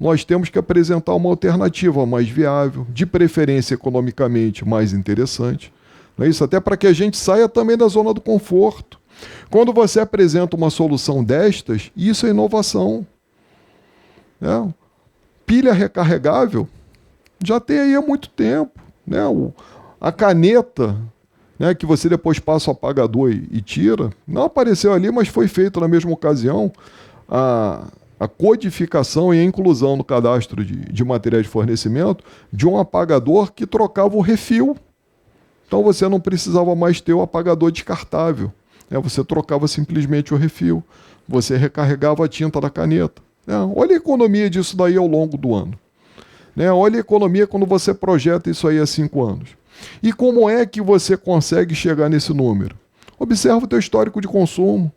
Nós temos que apresentar uma alternativa mais viável, de preferência economicamente mais interessante. Não é isso? Até para que a gente saia também da zona do conforto. Quando você apresenta uma solução destas, isso é inovação. Né? Pilha recarregável já tem aí há muito tempo. Né? A caneta, né, que você depois passa o apagador e tira, não apareceu ali, mas foi feito na mesma ocasião a codificação e a inclusão no cadastro de materiais de fornecimento de um apagador que trocava o refil. Então você não precisava mais ter o apagador descartável. Né? Você trocava simplesmente o refil. Você recarregava a tinta da caneta. Né? Olha a economia disso daí ao longo do ano. Né? Olha a economia quando você projeta isso aí há 5 anos. E como é que você consegue chegar nesse número? Observa o teu histórico de consumo.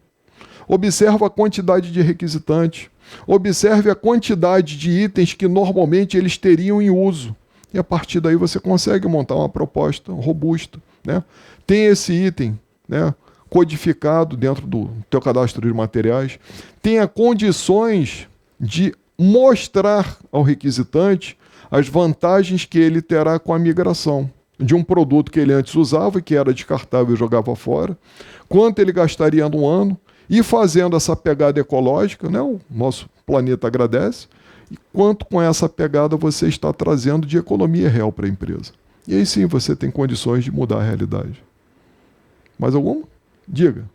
Observa a quantidade de requisitantes. Observe a quantidade de itens que normalmente eles teriam em uso. E a partir daí você consegue montar uma proposta robusta. Né? Tem esse item, né, codificado dentro do teu cadastro de materiais. Tenha condições de mostrar ao requisitante as vantagens que ele terá com a migração de um produto que ele antes usava, que era descartável e jogava fora, quanto ele gastaria no ano, e fazendo essa pegada ecológica, né, o nosso planeta agradece, e quanto com essa pegada você está trazendo de economia real para a empresa. E aí sim você tem condições de mudar a realidade. Mais alguma? Diga.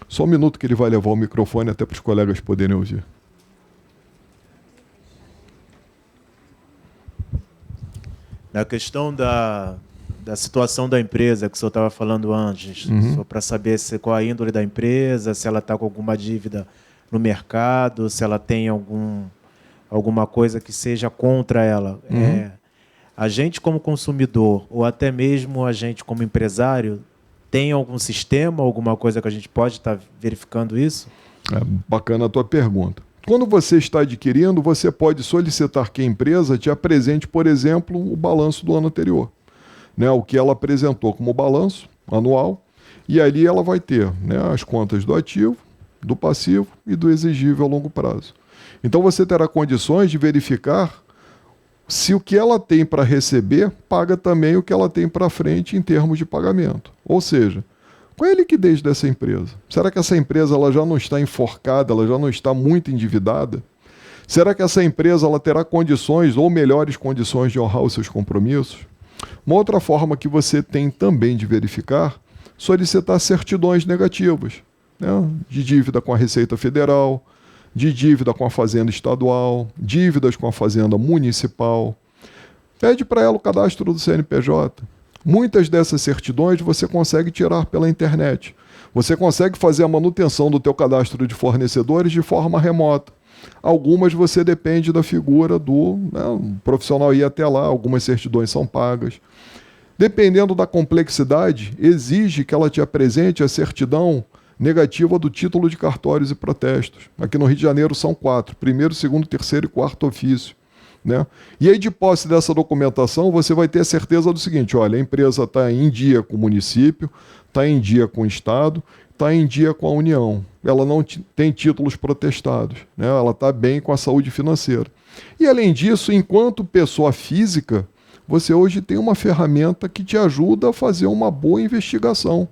Só um minuto que ele vai levar o microfone até para os colegas poderem ouvir. Na questão da situação da empresa que o senhor estava falando antes, só para saber qual a índole da empresa, se ela está com alguma dívida no mercado, se ela tem alguma coisa que seja contra ela. A gente como consumidor, ou até mesmo a gente como empresário, tem algum sistema, alguma coisa que a gente pode estar verificando isso? É bacana a tua pergunta. Quando você está adquirindo, você pode solicitar que a empresa te apresente, por exemplo, o balanço do ano anterior. Né, o que ela apresentou como balanço anual, e ali ela vai ter, né, as contas do ativo, do passivo e do exigível a longo prazo. Então você terá condições de verificar se o que ela tem para receber paga também o que ela tem para frente em termos de pagamento. Ou seja, qual é a liquidez dessa empresa? Será que essa empresa ela já não está enforcada, ela já não está muito endividada? Será que essa empresa ela terá condições ou melhores condições de honrar os seus compromissos? Uma outra forma que você tem também de verificar, solicitar certidões negativas, né, de dívida com a Receita Federal, de dívida com a Fazenda Estadual, dívidas com a Fazenda Municipal. Pede para ela o cadastro do CNPJ. Muitas dessas certidões você consegue tirar pela internet. Você consegue fazer a manutenção do teu cadastro de fornecedores de forma remota. Algumas você depende da figura do profissional ir até lá, algumas certidões são pagas. Dependendo da complexidade, exige que ela te apresente a certidão negativa do título de cartórios e protestos. Aqui no Rio de Janeiro são 4, primeiro, segundo, terceiro e quarto ofício. Né? E aí, de posse dessa documentação, você vai ter a certeza do seguinte: olha, a empresa está em dia com o município, está em dia com o Estado, está em dia com a União. Ela não tem títulos protestados, né? Ela está bem com a saúde financeira. E, além disso, enquanto pessoa física, você hoje tem uma ferramenta que te ajuda a fazer uma boa investigação.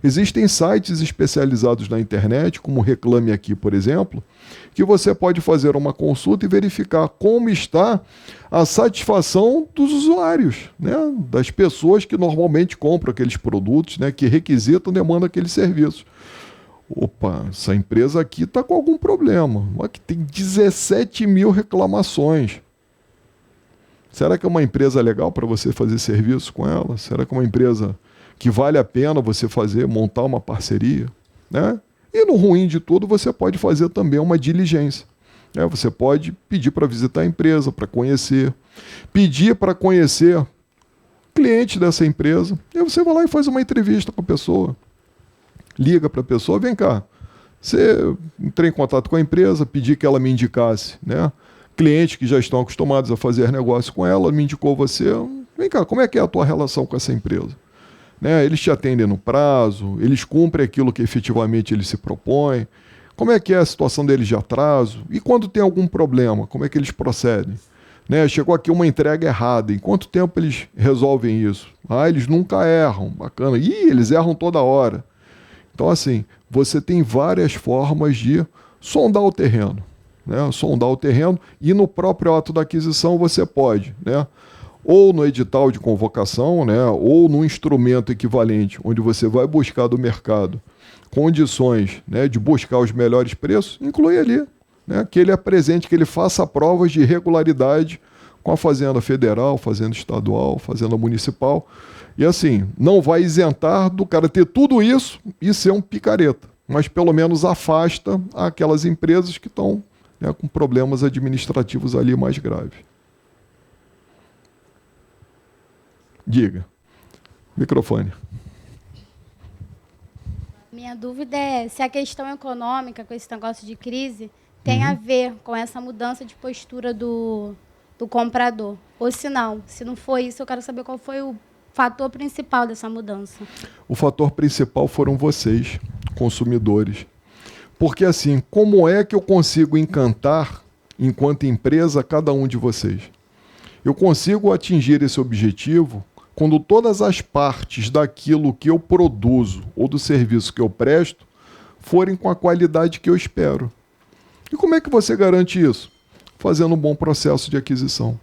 Existem sites especializados na internet, como o Reclame Aqui, por exemplo, que você pode fazer uma consulta e verificar como está a satisfação dos usuários, né? Das pessoas que normalmente compram aqueles produtos, né? Que requisitam, demandam aqueles serviços. Opa, essa empresa aqui está com algum problema. Aqui tem 17 mil reclamações. Será que é uma empresa legal para você fazer serviço com ela? Será que é uma empresa que vale a pena você montar uma parceria? Né? E no ruim de tudo, você pode fazer também uma diligência. Né? Você pode pedir para visitar a empresa, para conhecer. Pedir para conhecer cliente dessa empresa. E aí você vai lá e faz uma entrevista com a pessoa. Liga para a pessoa, vem cá. Você entrei em contato com a empresa, pedi que ela me indicasse, né? Clientes que já estão acostumados a fazer negócio com ela, me indicou você. Vem cá, como é que é a tua relação com essa empresa? Né? Eles te atendem no prazo, eles cumprem aquilo que efetivamente eles se propõem. Como é que é a situação deles de atraso? E quando tem algum problema, como é que eles procedem? Né? Chegou aqui uma entrega errada, em quanto tempo eles resolvem isso? Eles nunca erram, bacana. Eles erram toda hora. Então, assim, você tem várias formas de sondar o terreno. Né? Sondar o terreno, e no próprio ato da aquisição você pode, né? Ou no edital de convocação, né? Ou no instrumento equivalente, onde você vai buscar do mercado condições, né, de buscar os melhores preços, inclui ali, né, que ele apresente, que ele faça provas de regularidade com a Fazenda Federal, Fazenda Estadual, Fazenda Municipal. E assim, não vai isentar do cara ter tudo isso e ser um picareta, mas pelo menos afasta aquelas empresas que estão, né, com problemas administrativos ali mais graves. Diga. Microfone. Minha dúvida é se a questão econômica, com esse negócio de crise, tem a ver com essa mudança de postura do comprador. Ou se não for isso, eu quero saber qual foi o fator principal dessa mudança. O fator principal foram vocês, consumidores. Porque assim, como é que eu consigo encantar, enquanto empresa, cada um de vocês? Eu consigo atingir esse objetivo quando todas as partes daquilo que eu produzo ou do serviço que eu presto forem com a qualidade que eu espero. E como é que você garante isso? Fazendo um bom processo de aquisição.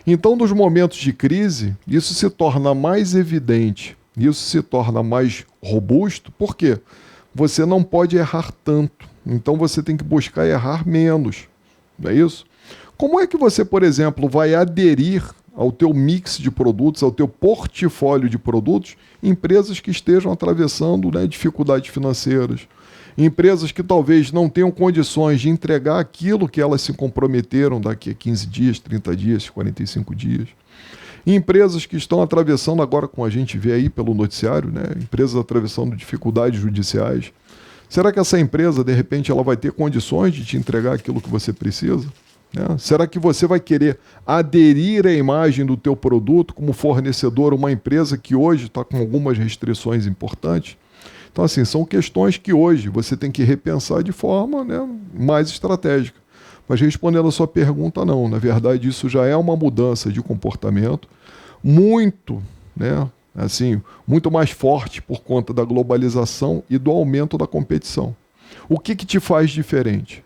Então, nos momentos de crise, isso se torna mais evidente, isso se torna mais robusto. Por quê? você não pode errar tanto. Então você tem que buscar errar menos. Não é isso? Como é que você, por exemplo, vai aderir ao teu mix de produtos, ao teu portfólio de produtos, empresas que estejam atravessando, né, dificuldades financeiras, empresas que talvez não tenham condições de entregar aquilo que elas se comprometeram daqui a 15 dias, 30 dias, 45 dias. Empresas que estão atravessando agora, como a gente vê aí pelo noticiário, né, empresas atravessando dificuldades judiciais. Será que essa empresa, de repente, ela vai ter condições de te entregar aquilo que você precisa? Né? Será que você vai querer aderir à imagem do teu produto como fornecedor, uma empresa que hoje está com algumas restrições importantes? Então, assim, são questões que hoje você tem que repensar de forma, né, mais estratégica. Mas respondendo a sua pergunta, não. Na verdade, isso já é uma mudança de comportamento muito, né, assim, muito mais forte por conta da globalização e do aumento da competição. O que te faz diferente?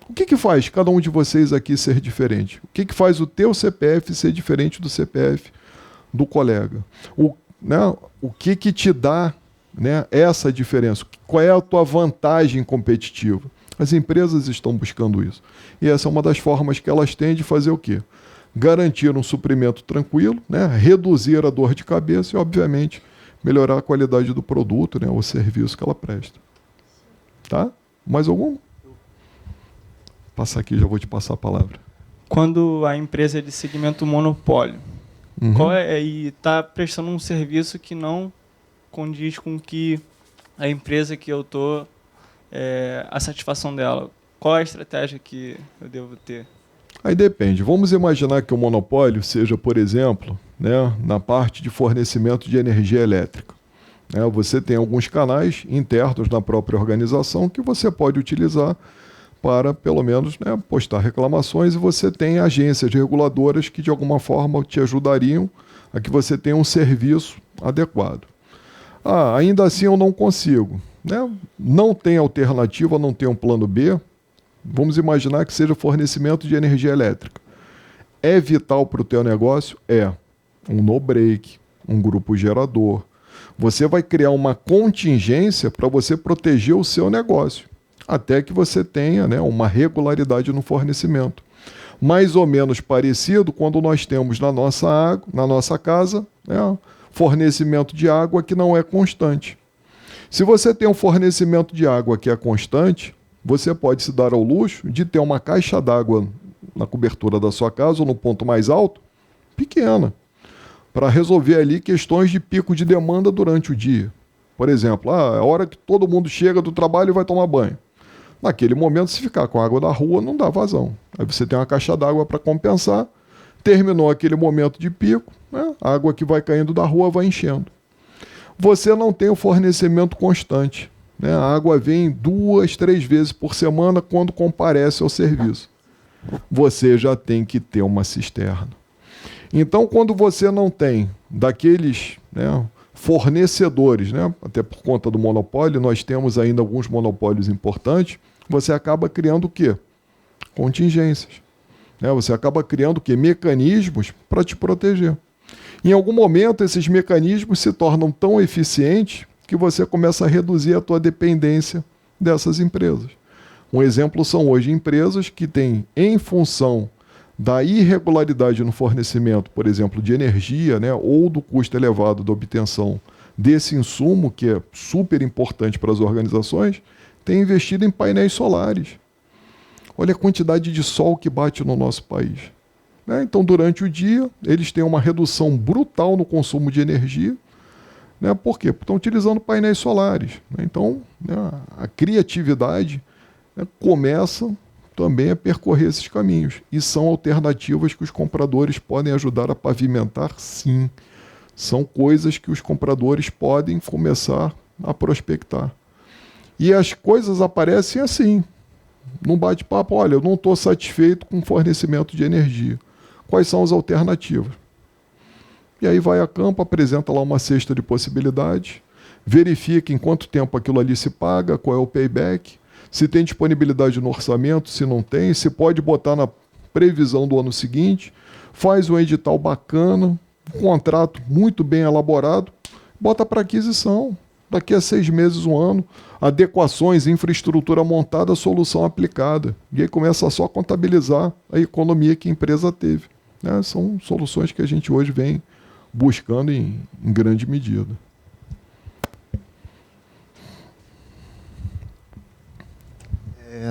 O que faz cada um de vocês aqui ser diferente? O que faz o teu CPF ser diferente do CPF do colega? O que te dá, né, essa diferença? Qual é a tua vantagem competitiva? As empresas estão buscando isso. E essa é uma das formas que elas têm de fazer o quê? Garantir um suprimento tranquilo, né, reduzir a dor de cabeça e, obviamente, melhorar a qualidade do produto, né, o serviço que ela presta. Tá? Mais algum? Passar aqui, já vou te passar a palavra. Quando a empresa é de segmento monopólio, e está prestando um serviço que não condiz com que a empresa que eu estou, a satisfação dela, qual é a estratégia que eu devo ter? Aí depende. Vamos imaginar que o monopólio seja, por exemplo, né, na parte de fornecimento de energia elétrica. Você tem alguns canais internos na própria organização que você pode utilizar para, pelo menos, né, postar reclamações, e você tem agências reguladoras que, de alguma forma, te ajudariam a que você tenha um serviço adequado. Ainda assim eu não consigo. Né? Não tem alternativa, não tem um plano B. Vamos imaginar que seja fornecimento de energia elétrica. É vital para o teu negócio? É. Um no-break, um grupo gerador. Você vai criar uma contingência para você proteger o seu negócio, até que você tenha, né, uma regularidade no fornecimento. Mais ou menos parecido quando nós temos na nossa casa, né, fornecimento de água que não é constante. Se você tem um fornecimento de água que é constante, você pode se dar ao luxo de ter uma caixa d'água na cobertura da sua casa ou no ponto mais alto, pequena, para resolver ali questões de pico de demanda durante o dia. Por exemplo, a hora que todo mundo chega do trabalho e vai tomar banho. Naquele momento, se ficar com a água da rua, não dá vazão. Aí você tem uma caixa d'água para compensar, terminou aquele momento de pico, né, a água que vai caindo da rua vai enchendo. Você não tem o fornecimento constante. Né? A água vem 2, 3 vezes por semana quando comparece ao serviço. Você já tem que ter uma cisterna. Então, quando você não tem daqueles, né, fornecedores, né, até por conta do monopólio, nós temos ainda alguns monopólios importantes, você acaba criando o quê? Contingências. Né? Você acaba criando o quê? Mecanismos para te proteger. Em algum momento, esses mecanismos se tornam tão eficientes que você começa a reduzir a tua dependência dessas empresas. Um exemplo são hoje empresas que têm, em função da irregularidade no fornecimento, por exemplo, de energia, né, ou do custo elevado da obtenção desse insumo, que é super importante para as organizações, têm investido em painéis solares. Olha a quantidade de sol que bate no nosso país. Né? Então, durante o dia, eles têm uma redução brutal no consumo de energia. Né? Por quê? Porque estão utilizando painéis solares. Né? Então, né, a criatividade, né, começa também a percorrer esses caminhos. E são alternativas que os compradores podem ajudar a pavimentar, sim. São coisas que os compradores podem começar a prospectar. E as coisas aparecem assim, num bate-papo. Olha, eu não estou satisfeito com o fornecimento de energia. Quais são as alternativas? E aí vai a campo, apresenta lá uma cesta de possibilidades, verifica em quanto tempo aquilo ali se paga, qual é o payback, se tem disponibilidade no orçamento, se não tem, se pode botar na previsão do ano seguinte, faz um edital bacana, um contrato muito bem elaborado, bota para aquisição. Daqui a 6 meses, 1 ano, adequações, infraestrutura montada, solução aplicada. E aí começa só a contabilizar a economia que a empresa teve. Né? São soluções que a gente hoje vem buscando em grande medida.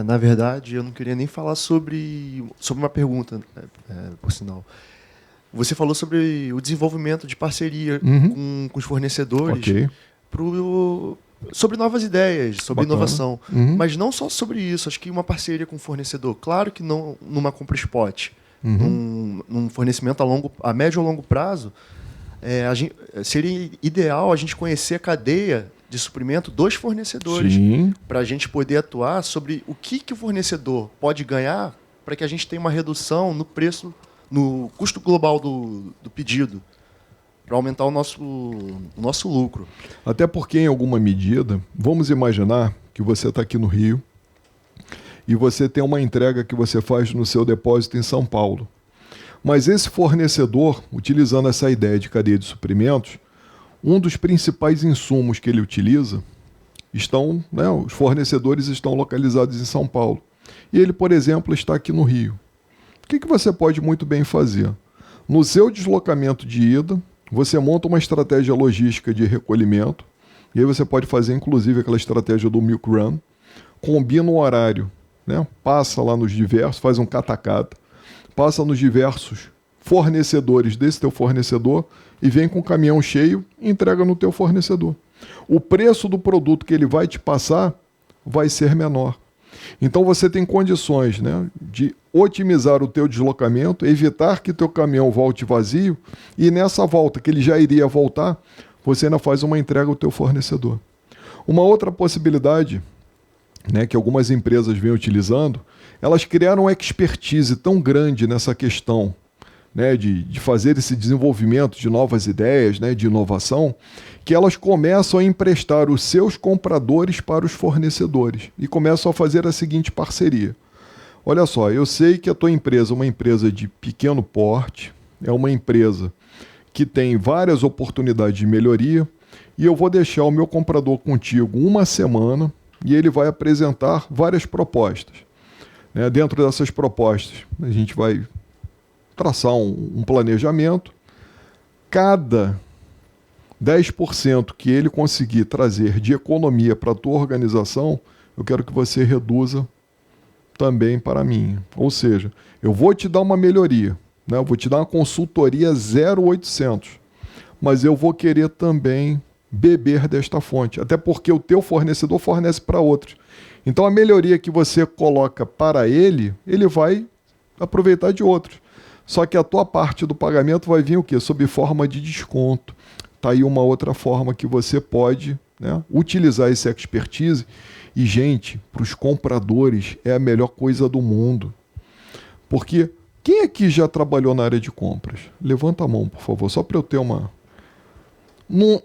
Na verdade, eu não queria nem falar sobre uma pergunta, por sinal. Você falou sobre o desenvolvimento de parceria com os fornecedores, Ok. sobre novas ideias, sobre Bacana. inovação. Mas não só sobre isso, acho que uma parceria com o fornecedor. Claro que não numa compra spot, num fornecimento a médio ou longo prazo, seria ideal a gente conhecer a cadeia de suprimento dos fornecedores, Sim. para a gente poder atuar sobre o que o fornecedor pode ganhar para que a gente tenha uma redução no preço, no custo global do pedido, para aumentar o nosso lucro. Até porque, em alguma medida, vamos imaginar que você está aqui no Rio e você tem uma entrega que você faz no seu depósito em São Paulo. Mas esse fornecedor, utilizando essa ideia de cadeia de suprimentos, um dos principais insumos que ele utiliza os fornecedores estão localizados em São Paulo. E ele, por exemplo, está aqui no Rio. O que você pode muito bem fazer? No seu deslocamento de ida, você monta uma estratégia logística de recolhimento, e aí você pode fazer, inclusive, aquela estratégia do Milk Run, combina o horário, né? Passa lá nos diversos, faz um catacata, passa nos diversos fornecedores desse teu fornecedor e vem com o caminhão cheio e entrega no teu fornecedor. O preço do produto que ele vai te passar vai ser menor. Então você tem condições, né, de otimizar o teu deslocamento, evitar que teu caminhão volte vazio e nessa volta, que ele já iria voltar, você ainda faz uma entrega ao teu fornecedor. Uma outra possibilidade, né, que algumas empresas vêm utilizando, elas criaram uma expertise tão grande nessa questão, né, de fazer esse desenvolvimento de novas ideias, né, de inovação, que elas começam a emprestar os seus compradores para os fornecedores e começam a fazer a seguinte parceria. Olha só, eu sei que a tua empresa é uma empresa de pequeno porte, é uma empresa que tem várias oportunidades de melhoria e eu vou deixar o meu comprador contigo 1 semana e ele vai apresentar várias propostas. Né? Dentro dessas propostas, a gente vai traçar um planejamento. Cada 10% que ele conseguir trazer de economia para a tua organização, eu quero que você reduza também para a minha. Ou seja, eu vou te dar uma melhoria, né? Eu vou te dar uma consultoria 0800, mas eu vou querer também beber desta fonte, até porque o teu fornecedor fornece para outros. Então a melhoria que você coloca para ele, ele vai aproveitar de outros. Só que a tua parte do pagamento vai vir o quê? Sob forma de desconto. Está aí uma outra forma que você pode, né, utilizar esse expertise. E, gente, para os compradores é a melhor coisa do mundo. Porque quem aqui já trabalhou na área de compras? Levanta a mão, por favor, só para eu ter uma...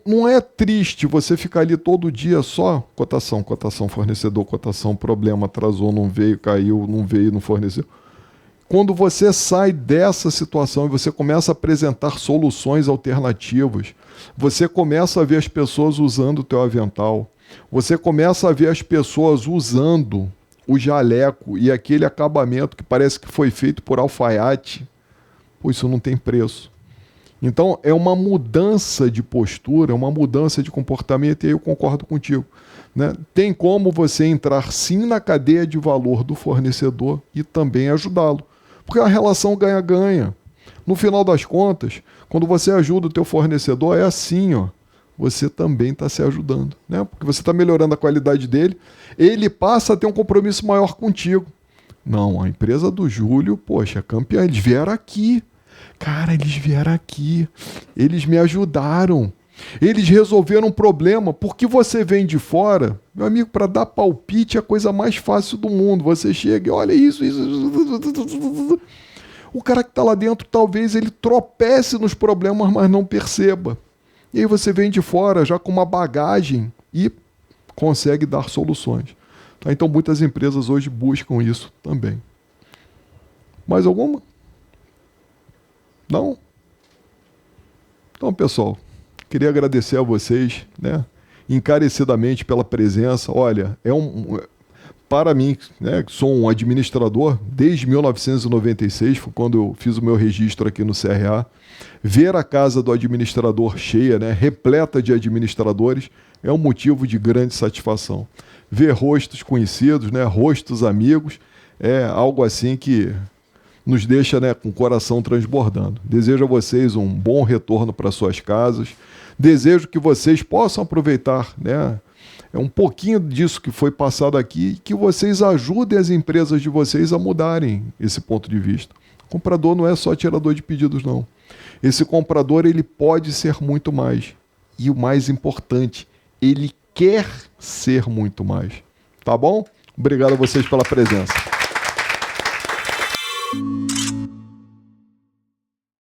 Não é triste você ficar ali todo dia só cotação, fornecedor, cotação, problema, atrasou, não veio, caiu, não veio, não forneceu. Quando você sai dessa situação e você começa a apresentar soluções alternativas, você começa a ver as pessoas usando o teu avental, você começa a ver as pessoas usando o jaleco e aquele acabamento que parece que foi feito por alfaiate, pô, isso não tem preço. Então é uma mudança de postura, é uma mudança de comportamento e aí eu concordo contigo. Né? Tem como você entrar sim na cadeia de valor do fornecedor e também ajudá-lo. Porque é uma relação ganha-ganha. No final das contas, quando você ajuda o teu fornecedor, é assim, ó. Você também está se ajudando. Né? Porque você está melhorando a qualidade dele, ele passa a ter um compromisso maior contigo. Não, a empresa do Júlio, poxa, campeã, eles vieram aqui. Cara, eles vieram aqui. Eles me ajudaram. Eles resolveram um problema. Porque você vem de fora, meu amigo, para dar palpite é a coisa mais fácil do mundo. Você chega e olha isso. O cara que está lá dentro, talvez ele tropece nos problemas, mas não perceba. E aí você vem de fora já com uma bagagem e consegue dar soluções. Tá? Então muitas empresas hoje buscam isso também. Mais alguma? Não? Então, pessoal, queria agradecer a vocês, né? encarecidamente pela presença. Olha, para mim, né, que sou um administrador, desde 1996, foi quando eu fiz o meu registro aqui no CRA, ver a casa do administrador cheia, né, repleta de administradores, é um motivo de grande satisfação. Ver rostos conhecidos, né, rostos amigos, é algo assim que nos deixa, né, com o coração transbordando. Desejo a vocês um bom retorno para suas casas. Desejo que vocês possam aproveitar, né, um pouquinho disso que foi passado aqui, e que vocês ajudem as empresas de vocês a mudarem esse ponto de vista. O comprador não é só tirador de pedidos, não. Esse comprador, ele pode ser muito mais. E o mais importante, ele quer ser muito mais. Tá bom? Obrigado a vocês pela presença.